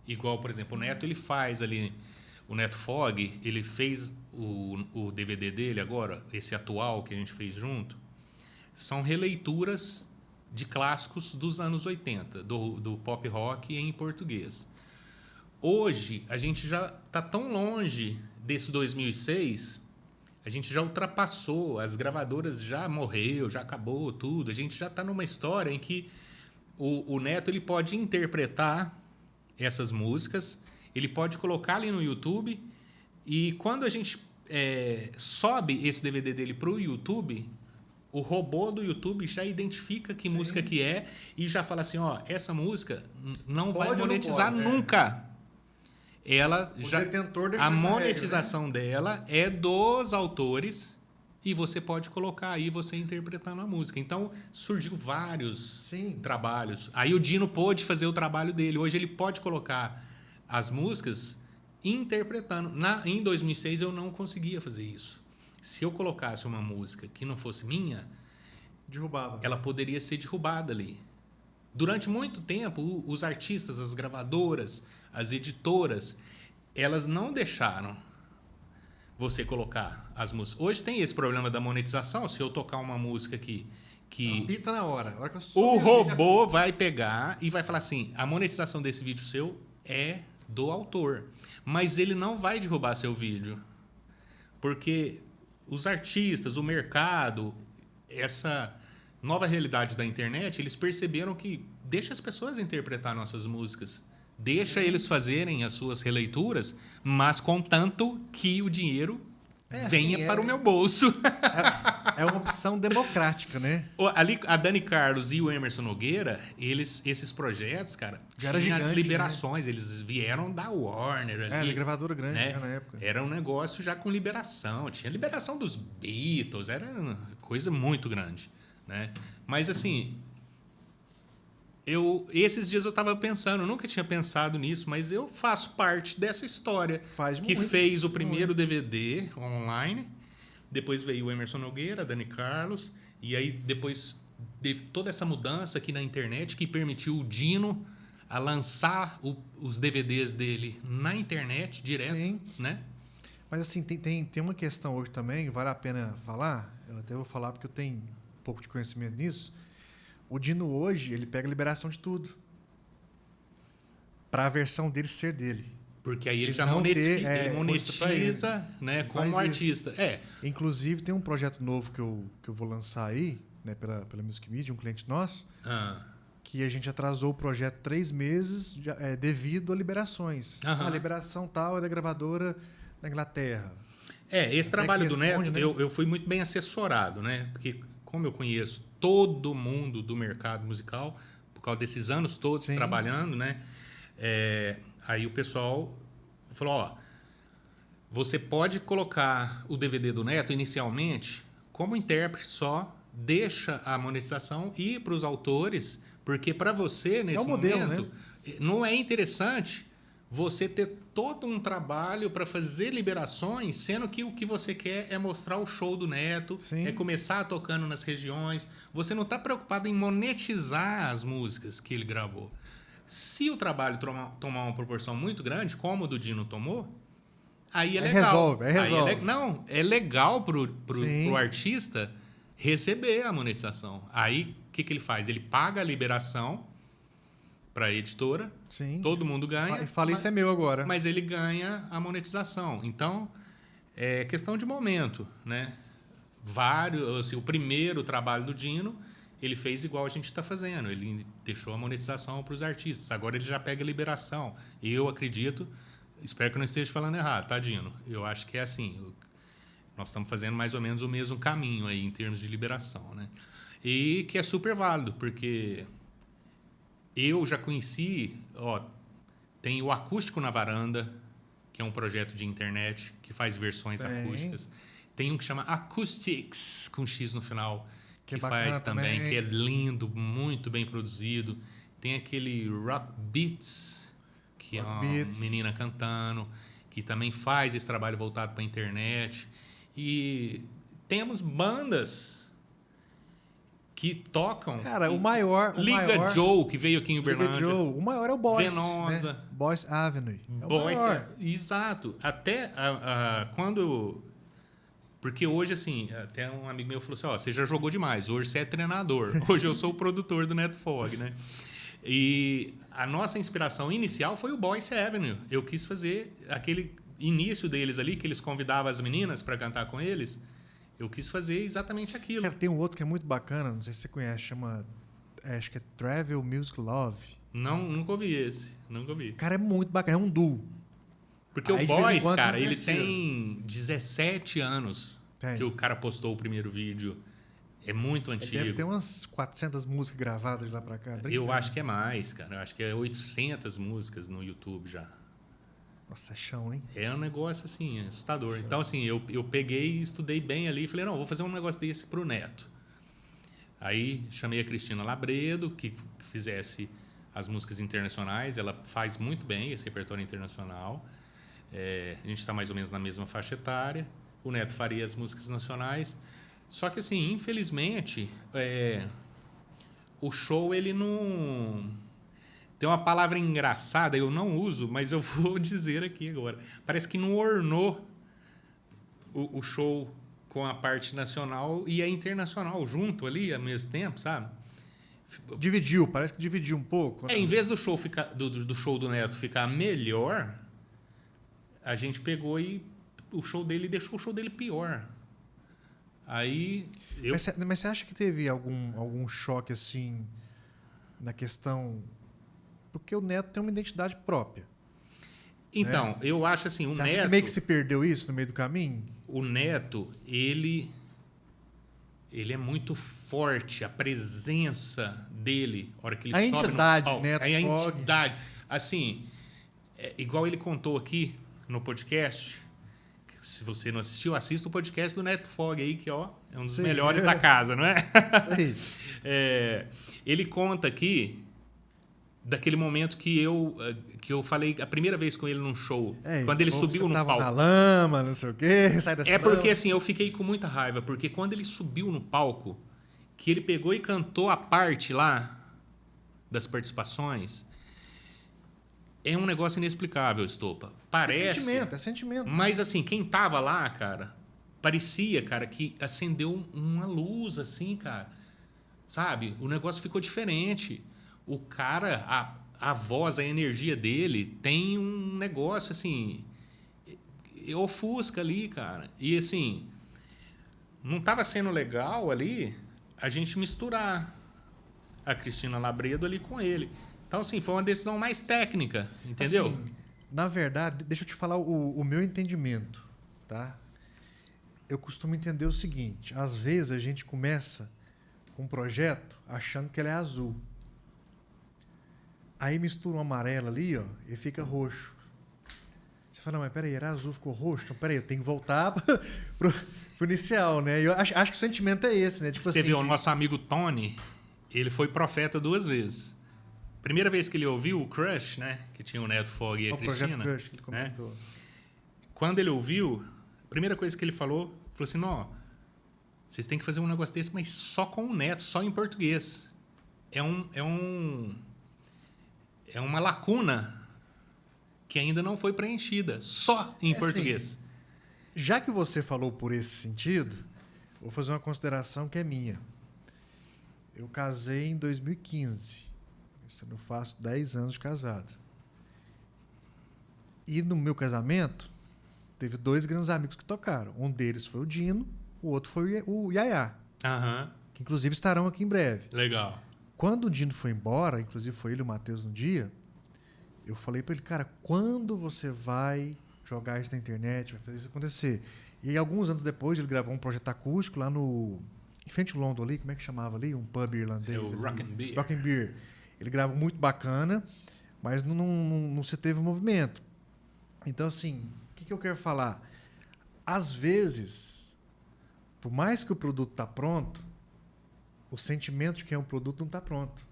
igual, por exemplo, o Neto ele faz ali, o Neto Fog, ele fez o DVD dele agora, esse atual que a gente fez junto, são releituras de clássicos dos anos 80, do pop rock em português. Hoje, a gente já está tão longe desse 2006, A gente já ultrapassou, as gravadoras já morreu, já acabou tudo. A gente já está numa história em que o Neto ele pode interpretar essas músicas, ele pode colocar ali no YouTube, e quando a gente sobe esse DVD dele para o YouTube, o robô do YouTube já identifica que música que é e já fala assim, ó, essa música não vai monetizar nunca. Ela já, a monetização dela é dos autores e você pode colocar aí você interpretando a música. Então, surgiu vários trabalhos. Aí o Dino pôde fazer o trabalho dele. Hoje ele pode colocar as músicas interpretando. Em 2006 eu não conseguia fazer isso. Se eu colocasse uma música que não fosse minha, derrubava. Ela poderia ser derrubada ali. Durante muito tempo, os artistas, as gravadoras, as editoras, elas não deixaram você colocar as músicas. Hoje tem esse problema da monetização. Se eu tocar uma música aqui que apita na hora. O robô vai pegar e vai falar assim, a monetização desse vídeo seu é do autor. Mas ele não vai derrubar seu vídeo. Porque os artistas, o mercado, essa nova realidade da internet, eles perceberam que deixa as pessoas interpretar nossas músicas. Deixa eles fazerem as suas releituras, mas contanto que o dinheiro venha para o meu bolso. É uma opção democrática, né? Ali, a Dani Carlos e o Emerson Nogueira, esses projetos, cara, tinham as liberações. Né? Eles vieram da Warner ali. Gravadora grande, né? Na época. Era um negócio já com liberação. Tinha liberação dos Beatles, era coisa muito grande. Né? Mas, assim, esses dias eu estava pensando, eu nunca tinha pensado nisso, mas eu faço parte dessa história fez o primeiro DVD online, depois veio o Emerson Nogueira, a Dani Carlos, e aí depois teve toda essa mudança aqui na internet que permitiu o Dino a lançar os DVDs dele na internet direto. Sim. Né? Mas assim, tem uma questão hoje também, vale a pena falar, eu até vou falar porque eu tenho um pouco de conhecimento nisso. O Dino hoje, ele pega a liberação de tudo. Para a versão dele ser dele. Porque aí ele já monetiza, né, como artista. Inclusive, tem um projeto novo que eu vou lançar aí, né, pela Music Media, um cliente nosso, que a gente atrasou o projeto 3 meses devido a liberações. A liberação tal é da gravadora da Inglaterra. Esse trabalho do Neto, né? eu fui muito bem assessorado, né? Porque como eu conheço todo mundo do mercado musical, por causa desses anos todos trabalhando, né? Aí o pessoal falou, ó, você pode colocar o DVD do Neto inicialmente como intérprete só, deixa a monetização ir para os autores, porque para você, nesse momento, não é interessante você ter todo um trabalho para fazer liberações, sendo que o que você quer é mostrar o show do Neto, é começar tocando nas regiões. Você não está preocupado em monetizar as músicas que ele gravou. Se o trabalho tomar uma proporção muito grande, como o do Dino tomou, aí é legal. Resolve. É legal pro artista receber a monetização. Aí, o que ele faz? Ele paga a liberação para a editora, todo mundo ganha. Isso é meu agora. Mas ele ganha a monetização. Então, é questão de momento, né? O primeiro trabalho do Dino, ele fez igual a gente está fazendo. Ele deixou a monetização para os artistas. Agora ele já pega a liberação. Eu acredito, espero que eu não esteja falando errado, tá, Dino? Eu acho que é assim. Nós estamos fazendo mais ou menos o mesmo caminho aí em termos de liberação, né? E que é super válido, porque eu já conheci, tem o Acústico na Varanda, que é um projeto de internet que faz versões acústicas. Tem um que chama Acoustics, com X no final, que faz também, que é lindo, muito bem produzido. Tem aquele Rock Beats, que é uma menina cantando, que também faz esse trabalho voltado para a internet. E temos bandas que tocam. Cara, o maior. Joe, que veio aqui em Uberlândia. O maior é o Boyce. Venosa. Né? Boyce Avenue. Exato. Até quando. Porque hoje, assim, até um amigo meu falou assim: você já jogou demais, hoje você é treinador. Hoje eu sou o produtor do Neto Fog, né? E a nossa inspiração inicial foi o Boyce Avenue. Eu quis fazer aquele início deles ali, que eles convidavam as meninas para cantar com eles, eu quis fazer exatamente aquilo. Cara, tem um outro que é muito bacana, não sei se você conhece, chama... acho que é Travel Music Love. Não, nunca ouvi esse. Nunca ouvi. Cara, é muito bacana, é um duo. Porque aí, o Boys, cara, tem um ele tem 17 anos que o cara postou o primeiro vídeo. É muito antigo. Ele deve ter umas 400 músicas gravadas de lá pra cá. Eu acho que é mais, cara. Eu acho que é 800 músicas no YouTube já. Nossa, é chão, hein? É um negócio, assim, assustador. Chão. Então, assim, eu peguei e estudei bem ali e falei, não, vou fazer um negócio desse pro Neto. Aí chamei a Cristina Labredo, que fizesse as músicas internacionais. Ela faz muito bem esse repertório internacional. A gente está mais ou menos na mesma faixa etária. O Neto faria as músicas nacionais. Só que, assim, infelizmente, o show, ele não... Tem uma palavra engraçada, eu não uso, mas eu vou dizer aqui agora. Parece que não ornou o show com a parte nacional e a internacional junto ali, ao mesmo tempo, sabe? Dividiu, parece que dividiu um pouco. Em vez do show do show do Neto ficar melhor, a gente pegou e o show dele deixou o show dele pior. Aí Mas você acha que teve algum choque assim na questão, porque o Neto tem uma identidade própria? Então, né? Eu acho assim, o Você Neto... acha que meio que se perdeu isso no meio do caminho? O Neto, ele é muito forte, a presença dele, a hora que ele sobe entidade, no palco, Neto a Fog. entidade. Assim, igual ele contou aqui no podcast, se você não assistiu, assista o podcast do Neto Fog aí, que ó, é um dos melhores da casa, não é? Ele conta aqui daquele momento que eu falei a primeira vez com ele num show, quando ele subiu no palco. Na lama, não sei o quê, sai dessa porque lama. assim, eu fiquei com muita raiva, porque quando ele subiu no palco, que ele pegou e cantou a parte lá das participações, é um negócio inexplicável, Estopa. Parece... É sentimento. Mas assim, quem tava lá, cara, parecia, cara, que acendeu uma luz, assim, cara. Sabe? O negócio ficou diferente. O cara, a voz, a energia dele tem um negócio, assim... ofusca ali, cara. E, assim, não estava sendo legal ali a gente misturar a Cristina Labredo ali com ele. Então, assim, foi uma decisão mais técnica, entendeu? Assim, na verdade, deixa eu te falar o meu entendimento, tá? Eu costumo entender o seguinte, às vezes a gente começa com um projeto achando que ele é azul. Aí mistura um amarelo ali, ó, e fica roxo. Você fala, não, mas peraí, era azul, ficou roxo? Então, peraí, eu tenho que voltar pro inicial, né? Eu acho que o sentimento é esse, né? Tipo Você assim, viu, o nosso amigo Tony, ele foi profeta 2 vezes. Primeira vez que ele ouviu o Crush, né? Que tinha o Neto Fog e a Cristina. O projeto Crush que ele comentou. Né? Quando ele ouviu, a primeira coisa que ele falou assim, não, vocês têm que fazer um negócio desse, mas só com o Neto, só em português. É uma lacuna que ainda não foi preenchida, só em português. Assim, já que você falou por esse sentido, vou fazer uma consideração que é minha. Eu casei em 2015. Eu faço 10 anos de casado. E no meu casamento, teve 2 grandes amigos que tocaram. Um deles foi o Dino, o outro foi o Yaya. Que inclusive estarão aqui em breve. Legal. Quando o Dino foi embora, inclusive foi ele e o Matheus no dia, eu falei para ele, cara, quando você vai jogar isso na internet, vai fazer isso acontecer? E alguns anos depois, ele gravou um projeto acústico lá no... Em frente ao London ali, como é que chamava ali? Um pub irlandês. O Rock and Beer. Rock and Beer. Ele gravou muito bacana, mas não se teve movimento. Então, assim, o que eu quero falar? Às vezes, por mais que o produto está pronto, o sentimento de que é um produto não está pronto.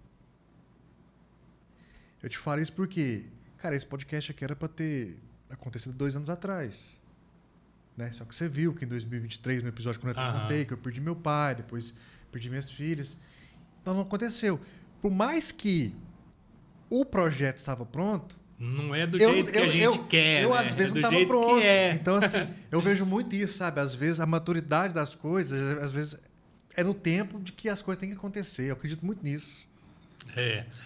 Eu te falo isso porque, cara, esse podcast aqui era para ter acontecido 2 anos atrás. Né? Só que você viu que em 2023, no episódio que eu contei, que eu perdi meu pai, depois perdi minhas filhas. Então não aconteceu. Por mais que o projeto estava pronto... Não é do jeito que a gente quer, eu né? às vezes é não estava pronto. É. Então, assim, eu vejo muito isso, sabe? Às vezes a maturidade das coisas, às vezes é no tempo de que as coisas têm que acontecer. Eu acredito muito nisso.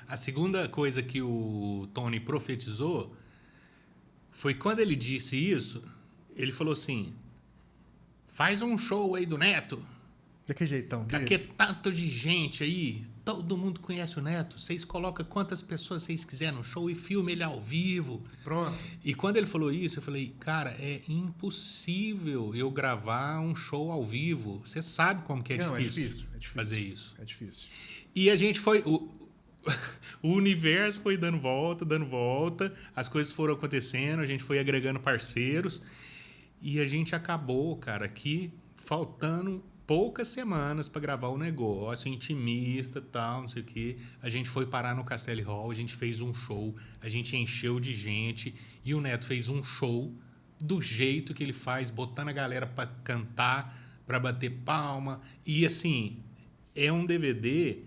A segunda coisa que o Tony profetizou foi quando ele disse isso, ele falou assim, faz um show aí do Neto. Daquele jeitão. Aqui é tanto de gente aí, todo mundo conhece o Neto. Vocês colocam quantas pessoas vocês quiserem no show e filmem ele ao vivo. Pronto. E quando ele falou isso, eu falei, cara, é impossível eu gravar um show ao vivo. Você sabe como que é difícil fazer isso. É difícil. E a gente foi... O universo foi dando volta, as coisas foram acontecendo, a gente foi agregando parceiros e a gente acabou, cara, aqui faltando poucas semanas para gravar o negócio, intimista e tal, não sei o quê. A gente foi parar no Castelli Hall, a gente fez um show, a gente encheu de gente e o Neto fez um show do jeito que ele faz, botando a galera para cantar, para bater palma. E assim, é um DVD...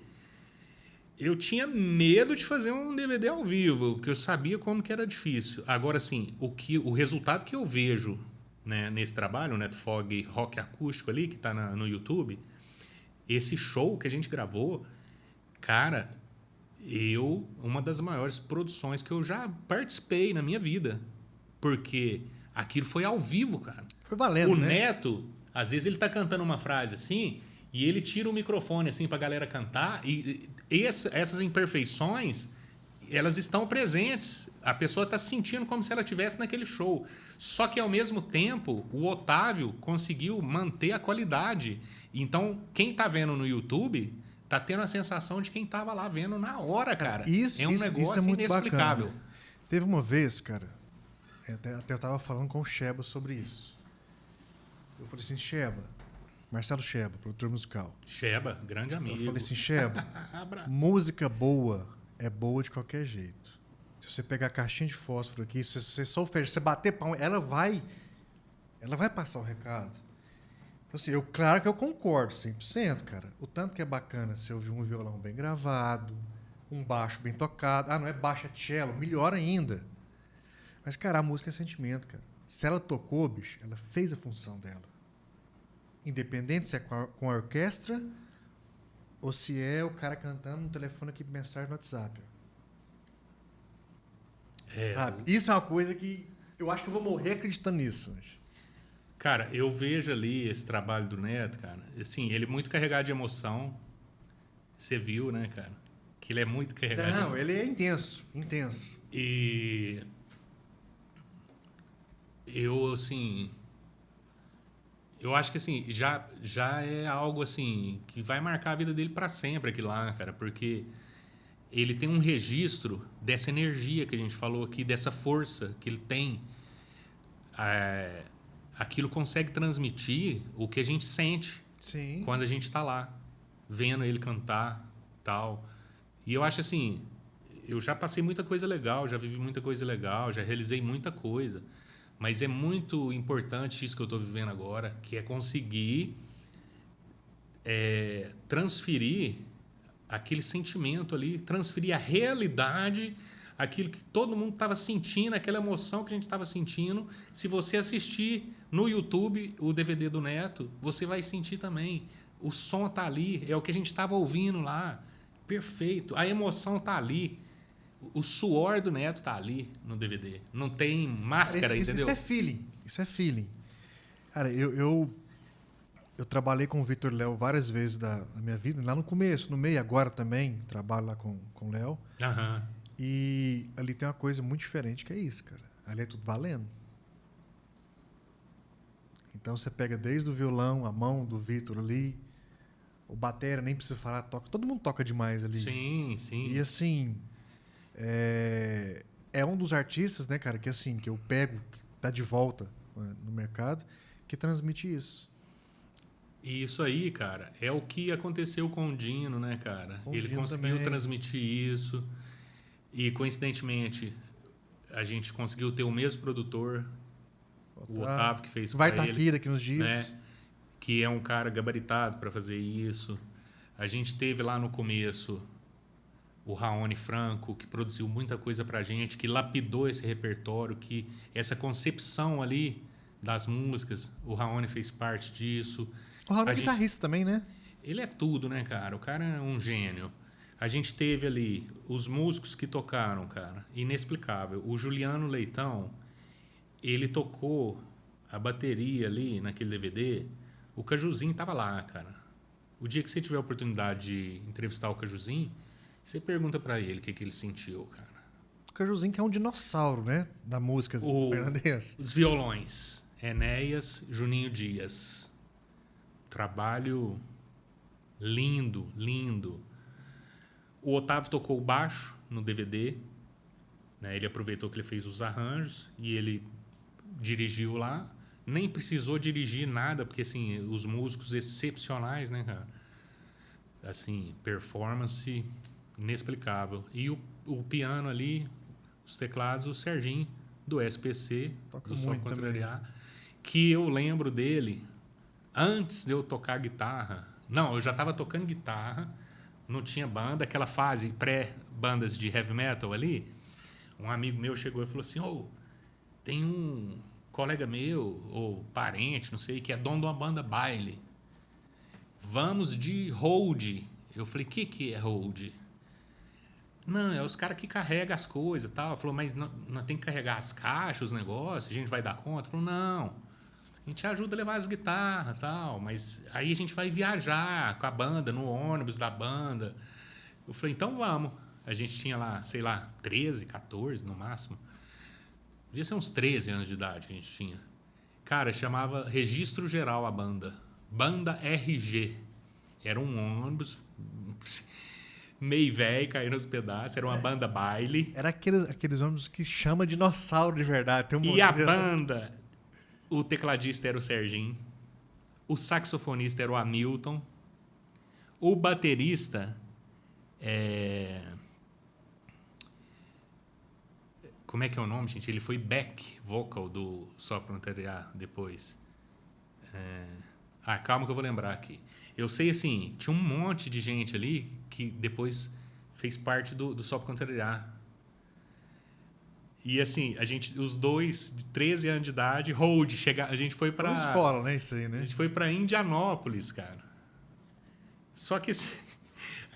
Eu tinha medo de fazer um DVD ao vivo, porque eu sabia como que era difícil. Agora, assim, o resultado que eu vejo, né, nesse trabalho, o Neto Fog Rock Acústico ali, que está no YouTube, esse show que a gente gravou, cara, uma das maiores produções que eu já participei na minha vida. Porque aquilo foi ao vivo, cara. Foi valendo, o né? Neto, às vezes ele tá cantando uma frase assim... E ele tira o microfone assim para a galera cantar. E essas imperfeições, elas estão presentes. A pessoa está sentindo como se ela estivesse naquele show. Só que, ao mesmo tempo, o Otávio conseguiu manter a qualidade. Então, quem está vendo no YouTube está tendo a sensação de quem estava lá vendo na hora, cara. É um negócio muito inexplicável. Bacana. Teve uma vez, cara, até eu estava falando com o Sheba sobre isso. Eu falei assim, Sheba... Marcelo Sheba, produtor musical. Sheba, grande amigo. Eu falei assim, Sheba, música boa é boa de qualquer jeito. Se você pegar a caixinha de fósforo aqui, se você só fecha, você bater palma, ela vai passar o recado. Então, assim, claro que eu concordo 100%, cara. O tanto que é bacana você ouvir um violão bem gravado, um baixo bem tocado. Ah, não é baixo, é cello, melhor ainda. Mas, cara, a música é sentimento, cara. Se ela tocou, bicho, ela fez a função dela. Independente se é com a orquestra ou se é o cara cantando no telefone aqui, mensagem no WhatsApp. Sabe? Isso é uma coisa que eu acho que eu vou morrer acreditando nisso. Cara, eu vejo ali esse trabalho do Neto, cara. Assim, ele é muito carregado de emoção. Você viu, né, cara? Que ele é muito carregado de emoção. Não, ele é intenso. E eu, assim... Eu acho que assim, já é algo assim que vai marcar a vida dele para sempre aqui lá, cara, porque ele tem um registro dessa energia que a gente falou aqui, dessa força que ele tem. Aquilo consegue transmitir o que a gente sente. Sim. Quando a gente está lá, vendo ele cantar, tal. E eu acho assim, eu já passei muita coisa legal, já vivi muita coisa legal, já realizei muita coisa. Mas é muito importante isso que eu estou vivendo agora, que é conseguir transferir aquele sentimento ali, transferir a realidade, aquilo que todo mundo estava sentindo, aquela emoção que a gente estava sentindo. Se você assistir no YouTube o DVD do Neto, você vai sentir também. O som está ali, é o que a gente estava ouvindo lá. Perfeito. A emoção está ali. O suor do Neto tá ali no DVD. Não tem máscara, entendeu? Isso é feeling. Cara, eu trabalhei com o Vitor Léo várias vezes na minha vida. Lá no começo, no meio, agora também. Trabalho lá com o Léo. Uhum. E ali tem uma coisa muito diferente que é isso, cara. Ali é tudo valendo. Então você pega desde o violão, a mão do Vitor ali. O batera, nem precisa falar, toca. Todo mundo toca demais ali. Sim, sim. E assim... É um dos artistas, né, cara, que assim, que eu pego, que tá de volta no mercado, que transmite isso. E isso aí, cara, é o que aconteceu com o Dino, né, cara? Ele conseguiu também transmitir isso. E, coincidentemente, a gente conseguiu ter o mesmo produtor, o Otávio, que fez vai estar aqui daqui uns dias. Né? Que é um cara gabaritado para fazer isso. A gente teve lá no começo o Raoni Franco, que produziu muita coisa pra gente, que lapidou esse repertório, que essa concepção ali das músicas, o Raoni fez parte disso. O Raoni é guitarrista também, né? Ele é tudo, né, cara? O cara é um gênio. A gente teve ali os músicos que tocaram, cara, inexplicável. O Juliano Leitão, ele tocou a bateria ali naquele DVD. O Cajuzinho tava lá, cara. O dia que você tiver a oportunidade de entrevistar o Cajuzinho, você pergunta para ele o que ele sentiu, cara. O Cajuzinho que é um dinossauro, né? Da música berlandense. Os violões. Enéas, Juninho Dias. Trabalho lindo, lindo. O Otávio tocou o baixo no DVD. Né? Ele aproveitou que ele fez os arranjos e ele dirigiu lá. Nem precisou dirigir nada, porque assim, os músicos excepcionais, né, cara? Assim, performance inexplicável. E o piano ali, os teclados, o Serginho, do SPC, do Só Contrariar, que eu lembro dele antes de eu tocar guitarra. Não, eu já estava tocando guitarra, não tinha banda, aquela fase pré-bandas de heavy metal ali. Um amigo meu chegou e falou assim, tem um colega meu, ou parente, não sei, que é dono de uma banda baile. Vamos de hold. Eu falei, o que é hold? Não, é os caras que carregam as coisas e tal. Falou, mas não tem que carregar as caixas, os negócios, a gente vai dar conta? Falou, não, a gente ajuda a levar as guitarras e tal, mas aí a gente vai viajar com a banda, no ônibus da banda. Eu falei, então vamos. A gente tinha lá, sei lá, 13, 14 no máximo. Devia ser uns 13 anos de idade que a gente tinha. Cara, chamava Registro Geral a banda. Banda RG. Era um ônibus meio velho, caindo nos pedaços. Era uma banda baile. Era aqueles ônibus que chama dinossauro de verdade. Tem e a banda, o tecladista era o Serginho. O saxofonista era o Hamilton. O baterista Como é que é o nome, gente? Ele foi back vocal do Só Contrariar depois. Calma que eu vou lembrar aqui. Eu sei, assim, tinha um monte de gente ali que depois fez parte do Só Contrariar. E, assim, os dois, de 13 anos de idade, a gente foi pra... escola, né? Isso aí, né? A gente foi pra Indianópolis, cara. Só que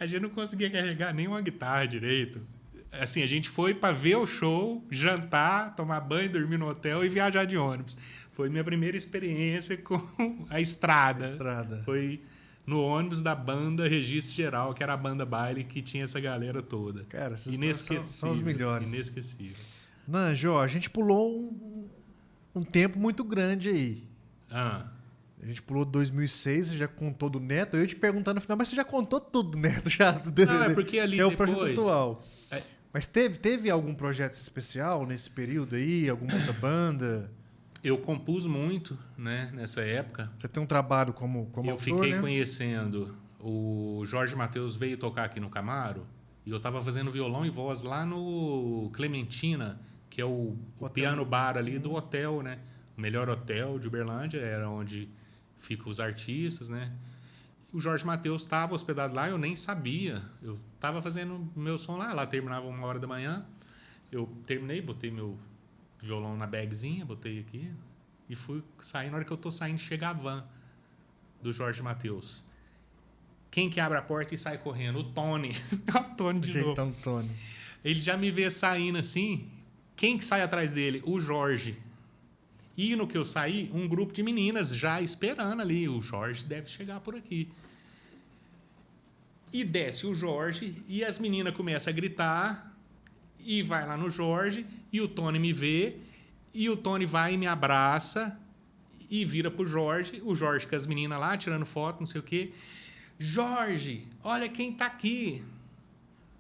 a gente não conseguia carregar nenhuma guitarra direito. Assim, a gente foi para ver o show, jantar, tomar banho, dormir no hotel e viajar de ônibus. Foi minha primeira experiência com a estrada. Foi no ônibus da banda Registro Geral, que era a banda baile que tinha essa galera toda. Cara, inesquecível. São os melhores. Inesquecível. Não, Jô, a gente pulou um tempo muito grande aí. A gente pulou 2006, você já contou do Neto. Eu ia te perguntar no final, mas você já contou tudo do Neto já? Não, é porque ali que é depois... o projeto atual. Mas teve algum projeto especial nesse período aí? Alguma outra banda? Eu compus muito, né, nessa época. Você tem um trabalho como eu autor, fiquei né? conhecendo. O Jorge Mateus veio tocar aqui no Camaro e eu estava fazendo violão e voz lá no Clementina, que é o piano bar ali do hotel, né? O melhor hotel de Uberlândia, era onde ficam os artistas, né? O Jorge Mateus estava hospedado lá, eu nem sabia. Eu estava fazendo meu som lá terminava 1h da manhã. Eu terminei, botei meu violão na bagzinha, botei aqui e fui sair. Na hora que eu tô saindo, chega a van do Jorge Mateus. Quem que abre a porta e sai correndo? O Tony. O Tony de novo. Então, Tony. Ele já me vê saindo assim. Quem que sai atrás dele? O Jorge. E no que eu saí, um grupo de meninas já esperando ali. O Jorge deve chegar por aqui. E desce o Jorge e as meninas começam a gritar e vai lá no Jorge e o Tony me vê e o Tony vai e me abraça e vira pro Jorge. O Jorge com as meninas lá tirando foto, não sei o quê. Jorge, olha quem tá aqui.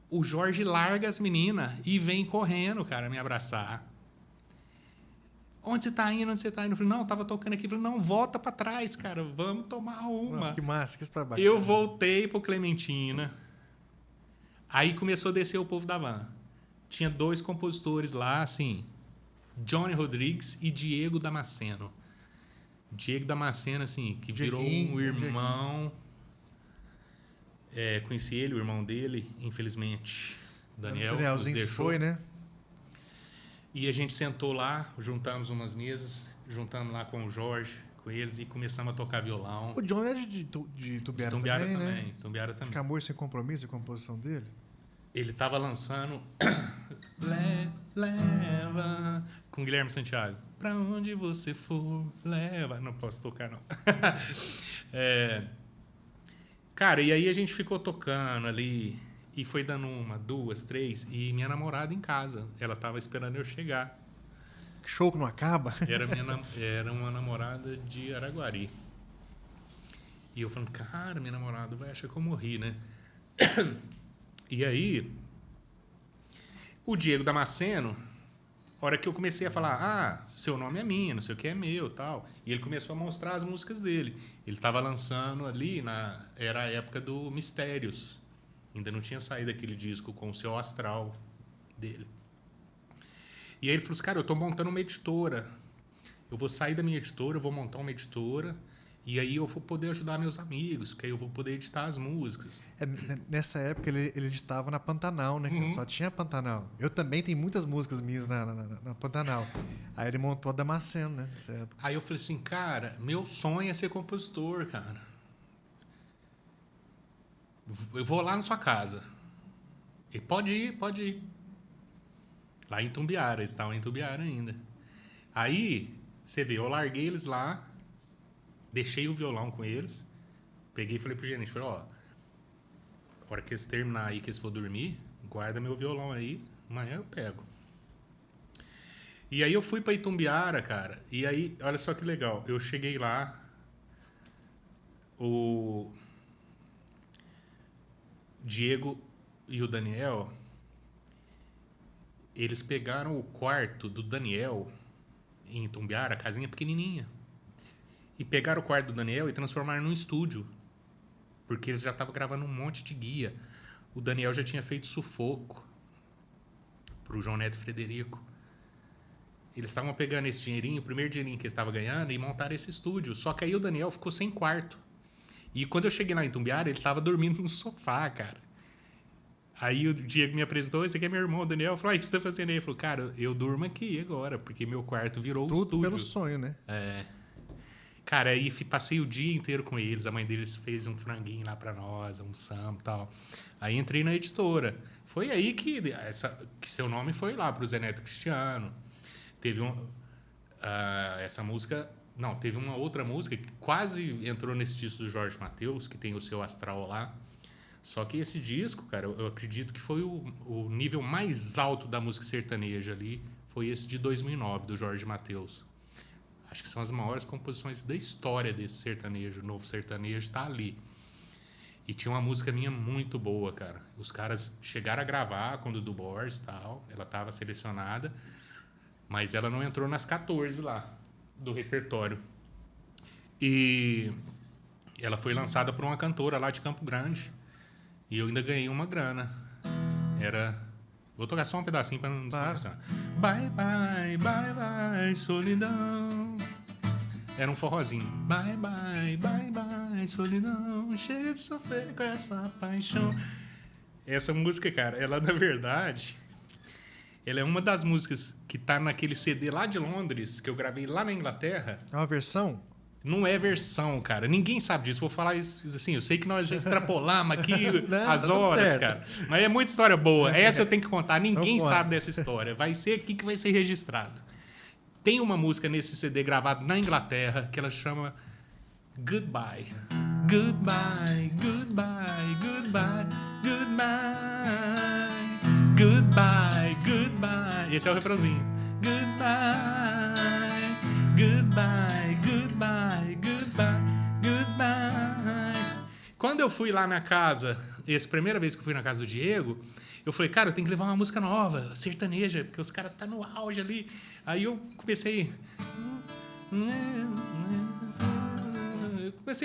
O Jorge larga as meninas e vem correndo, cara, me abraçar. Onde você tá indo? Onde você tá indo? Eu falei, não, eu tava tocando aqui. Eu falei, não, volta pra trás, cara. Vamos tomar uma. Que massa, que está bacana. Eu voltei pro Clementina. Aí começou a descer o povo da van. Tinha 2 compositores lá, assim, Johnny Rodrigues e Diego Damasceno. Diego Damasceno, assim, que virou um irmão. Conheci ele, o irmão dele, infelizmente. Danielzinho deixou. Foi, né? E a gente sentou lá, juntamos umas mesas, juntamos lá com o Jorge, com eles, e começamos a tocar violão. O John era de Tumbiara Tumbiara também, também, né? Tumbiara também. Acho que Amor Sem Compromisso, a composição dele. Ele estava lançando Leva. Com Guilherme Santiago. Pra onde você for, leva. Não posso tocar, não. Cara, e aí a gente ficou tocando ali. E foi dando 1, 2, 3. E minha namorada em casa. Ela tava esperando eu chegar. Show que não acaba. Era uma namorada de Araguari. E eu falando, cara, minha namorada vai achar que eu morri, né? E aí, o Diego Damasceno, a hora que eu comecei a falar, seu nome é minha, não sei o que é meu, tal. E ele começou a mostrar as músicas dele. Ele estava lançando ali, era a época do Mistérios. Ainda não tinha saído aquele disco com o Seu Astral dele. E aí ele falou assim, cara, eu tô montando uma editora. Eu vou sair da minha editora, eu vou montar uma editora. E aí eu vou poder ajudar meus amigos, que aí eu vou poder editar as músicas. Nessa época ele editava na Pantanal, né? Só tinha Pantanal. Eu também tenho muitas músicas minhas na Pantanal. Aí ele montou a Damasceno, né? Nessa época. Aí eu falei assim, cara, meu sonho é ser compositor, cara. Eu vou lá na sua casa. E pode ir. Lá em Itumbiara, eles estavam em Itumbiara ainda. Aí, você vê, eu larguei eles lá, deixei o violão com eles, peguei e falei pro gerente, falei, a hora que eles terminar aí, que eles for dormir, guarda meu violão aí, amanhã eu pego. E aí eu fui pra Itumbiara, cara, e aí, olha só que legal, eu cheguei lá, o Diego e o Daniel, eles pegaram o quarto do Daniel em Itumbiara, a casinha pequenininha, e pegaram o quarto do Daniel e transformaram num estúdio, porque eles já estavam gravando um monte de guia. O Daniel já tinha feito Sufoco pro João Neto Frederico. Eles estavam pegando esse dinheirinho, o primeiro dinheirinho que eles estavam ganhando, e montaram esse estúdio. Só que aí o Daniel ficou sem quarto. E quando eu cheguei lá em Itumbiara, ele estava dormindo no sofá, cara. Aí o Diego me apresentou, esse aqui é meu irmão, o Daniel. Eu falei, o que você tá fazendo aí? Ele falou, cara, eu durmo aqui agora, porque meu quarto virou o estúdio. Tudo pelo sonho, né? Cara, aí passei o dia inteiro com eles. A mãe deles fez um franguinho lá pra nós, um samba e tal. Aí entrei na editora. Foi aí que seu nome foi lá pro Zé Neto Cristiano. Teve essa música... Não, teve uma outra música que quase entrou nesse disco do Jorge Mateus, que tem o Seu Astral lá. Só que esse disco, cara, eu acredito que foi o nível mais alto da música sertaneja ali. Foi esse de 2009, do Jorge Mateus. Acho que são as maiores composições da história desse sertanejo. O novo sertanejo está ali. E tinha uma música minha muito boa, cara. Os caras chegaram a gravar quando do Boris e tal. Ela estava selecionada. Mas ela não entrou nas 14 lá, do repertório. E ela foi lançada por uma cantora lá de Campo Grande. E eu ainda ganhei uma grana. Vou tocar só um pedacinho para não desconversar. Bye, bye, bye, bye, solidão. Era um forrozinho. Bye, bye, bye, bye, solidão. Chega de sofrer com essa paixão. Essa música, cara, ela na verdade... Ela é uma das músicas que tá naquele CD lá de Londres, que eu gravei lá na Inglaterra. É uma versão? Não é versão, cara. Ninguém sabe disso. Vou falar isso assim. Eu sei que nós já extrapolamos aqui as horas, cara. Mas é muita história boa. Essa eu tenho que contar. Ninguém sabe dessa história. Vai ser aqui que vai ser registrado. Tem uma música nesse CD gravado na Inglaterra que ela chama Goodbye. Goodbye, goodbye, goodbye, goodbye. Goodbye, goodbye. Esse é o refrãozinho. Goodbye, goodbye, goodbye, goodbye, goodbye. Quando eu fui lá na casa, primeira vez que eu fui na casa do Diego, eu falei, cara, eu tenho que levar uma música nova, sertaneja, porque os caras tá no auge ali. Aí eu comecei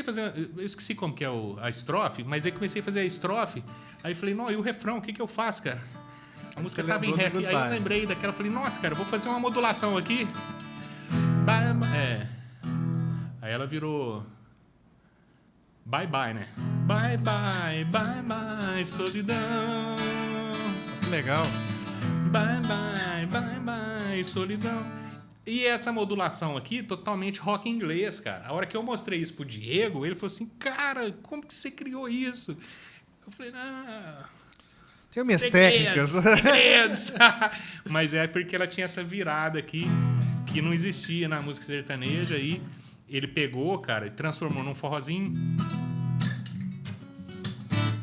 a fazer... Eu esqueci como que é a estrofe, mas aí comecei a fazer a estrofe. Aí falei, não, e o refrão, o que eu faço, cara? A música tava em ré aqui, aí eu lembrei daquela, falei, nossa, cara, eu vou fazer uma modulação aqui. Aí ela virou bye bye, né? Bye bye, bye bye, solidão. Que legal. Bye bye, bye bye, solidão. E essa modulação aqui, totalmente rock inglês, cara. A hora que eu mostrei isso pro Diego, ele falou assim, cara, como que você criou isso? Eu falei, Tenho minhas técnicas. Segredos. Mas é porque ela tinha essa virada aqui que não existia na música sertaneja. E ele pegou, cara, e transformou num forrozinho.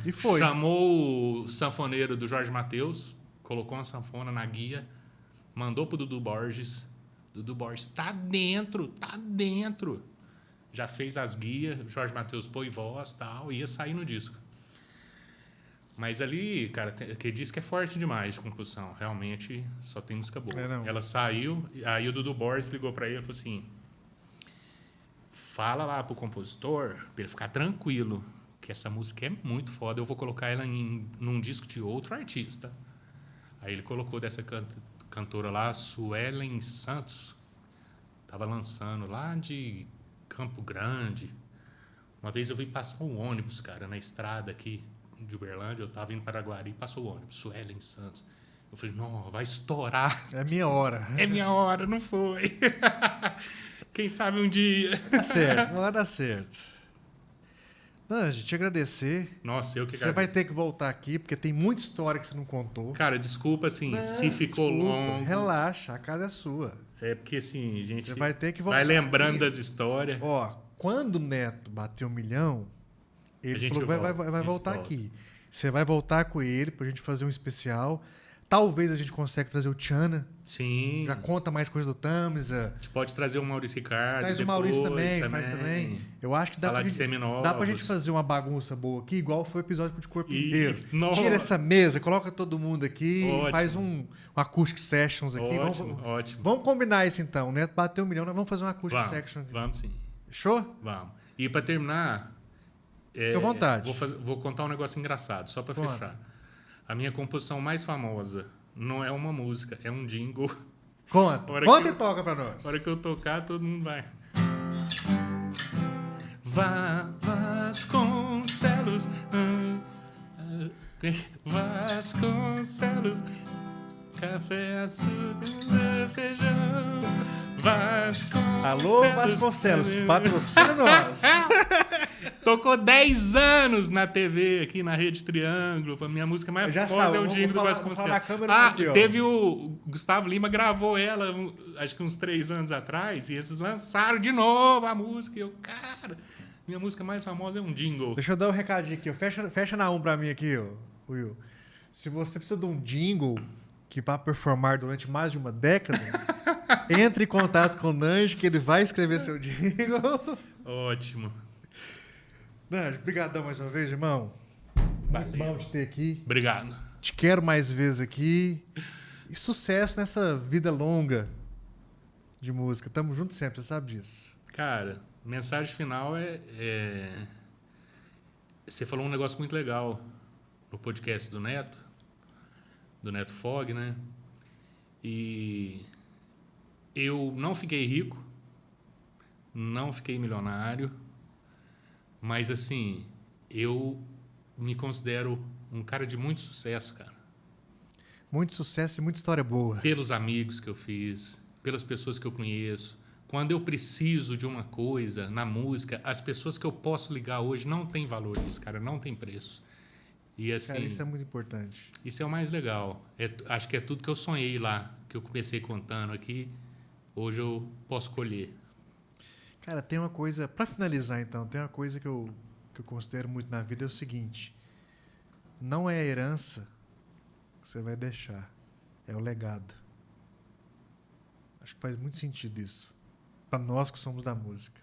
E foi. Chamou o sanfoneiro do Jorge Mateus, colocou uma sanfona na guia, mandou pro Dudu Borges. Dudu Borges, tá dentro. Já fez as guias, Jorge Mateus pôs voz e tal, ia sair no disco. Mas ali, cara, que diz que é forte demais de composição. Realmente, só tem música boa. Ela saiu, aí o Dudu Borges ligou pra ele e falou assim, fala lá pro compositor, pra ele ficar tranquilo, que essa música é muito foda, eu vou colocar ela num disco de outro artista. Aí ele colocou dessa cantora lá, Suelen Santos, tava lançando lá de Campo Grande. Uma vez eu vi passar um ônibus, cara, na estrada aqui de Uberlândia, eu tava indo para Araguari, passou o ônibus, Suelen Santos. Eu falei, não, vai estourar. É minha hora. É minha hora, não foi. Quem sabe um dia. Dá certo, uma hora dá certo. Não, a gente agradecer. Nossa, eu que Você vai ter que voltar aqui, porque tem muita história que você não contou. Cara, desculpa, assim, se ficou longo. Relaxa, a casa é sua. É porque, assim, gente você vai ter que voltar vai lembrando aqui. Das histórias. Ó, quando o Neto bater 1 milhão, ele falou que vai voltar aqui. Você vai voltar com ele pra gente fazer um especial. Talvez a gente consiga trazer o Tchana. Sim. Já conta mais coisas do Tamisa. A gente pode trazer o Maurício Ricardo. Traz o Maurício também, faz também. Eu acho que dá pra gente fazer uma bagunça boa aqui, igual foi o episódio de Corpo Inteiro. Tira essa mesa, coloca todo mundo aqui, faz um acoustic sessions aqui. Ótimo. Vamos combinar isso então. O Neto bateu 1 milhão, nós vamos fazer um acoustic section aqui. Vamos sim. Fechou? Vamos. E pra terminar... Fique à vontade. Vou contar um negócio engraçado, só pra fechar. A minha composição mais famosa não é uma música, é um jingle. Conta e toca pra nós. Na hora que eu tocar, todo mundo vai. Vasconcelos. Vasconcelos. Café, açúcar, feijão. Vasconcelos. Alô, Vasconcelos, patrocina nós. Tocou 10 anos na TV, aqui na Rede Triângulo. A minha música mais famosa é o jingle do Vasconcelos. Teve o Gustavo Lima, gravou ela, acho que uns 3 anos atrás, e eles lançaram de novo a música. E eu, cara, minha música mais famosa é um jingle. Deixa eu dar um recadinho aqui. Fecha na 1 pra mim aqui, Will. Se você precisa de um jingle que vá performar durante mais de uma década, entre em contato com o Nange, que ele vai escrever seu jingle. Ótimo. Nange, brigadão mais uma vez, irmão. Muito bom te ter aqui. Obrigado. Te quero mais vezes aqui. E sucesso nessa vida longa de música. Tamo junto sempre, você sabe disso. Cara, mensagem final Você falou um negócio muito legal no podcast do Neto Fog, né? E eu não fiquei rico, não fiquei milionário, mas, assim, eu me considero um cara de muito sucesso, cara. Muito sucesso e muita história boa. Pelos amigos que eu fiz, pelas pessoas que eu conheço. Quando eu preciso de uma coisa na música, as pessoas que eu posso ligar hoje não têm valor isso, cara, não tem preço. E, assim, cara, isso é muito importante. Isso é o mais legal. Acho que é tudo que eu sonhei lá, que eu comecei contando aqui, hoje eu posso colher. Cara, tem uma coisa... Para finalizar, então, tem uma coisa que eu considero muito na vida, é o seguinte. Não é a herança que você vai deixar, é o legado. Acho que faz muito sentido isso. Para nós que somos da música.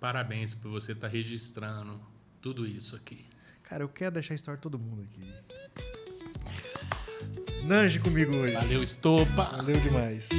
Parabéns por você estar registrando tudo isso aqui. Cara, eu quero deixar a história de todo mundo aqui. Nange comigo hoje. Valeu, Estopa. Valeu demais.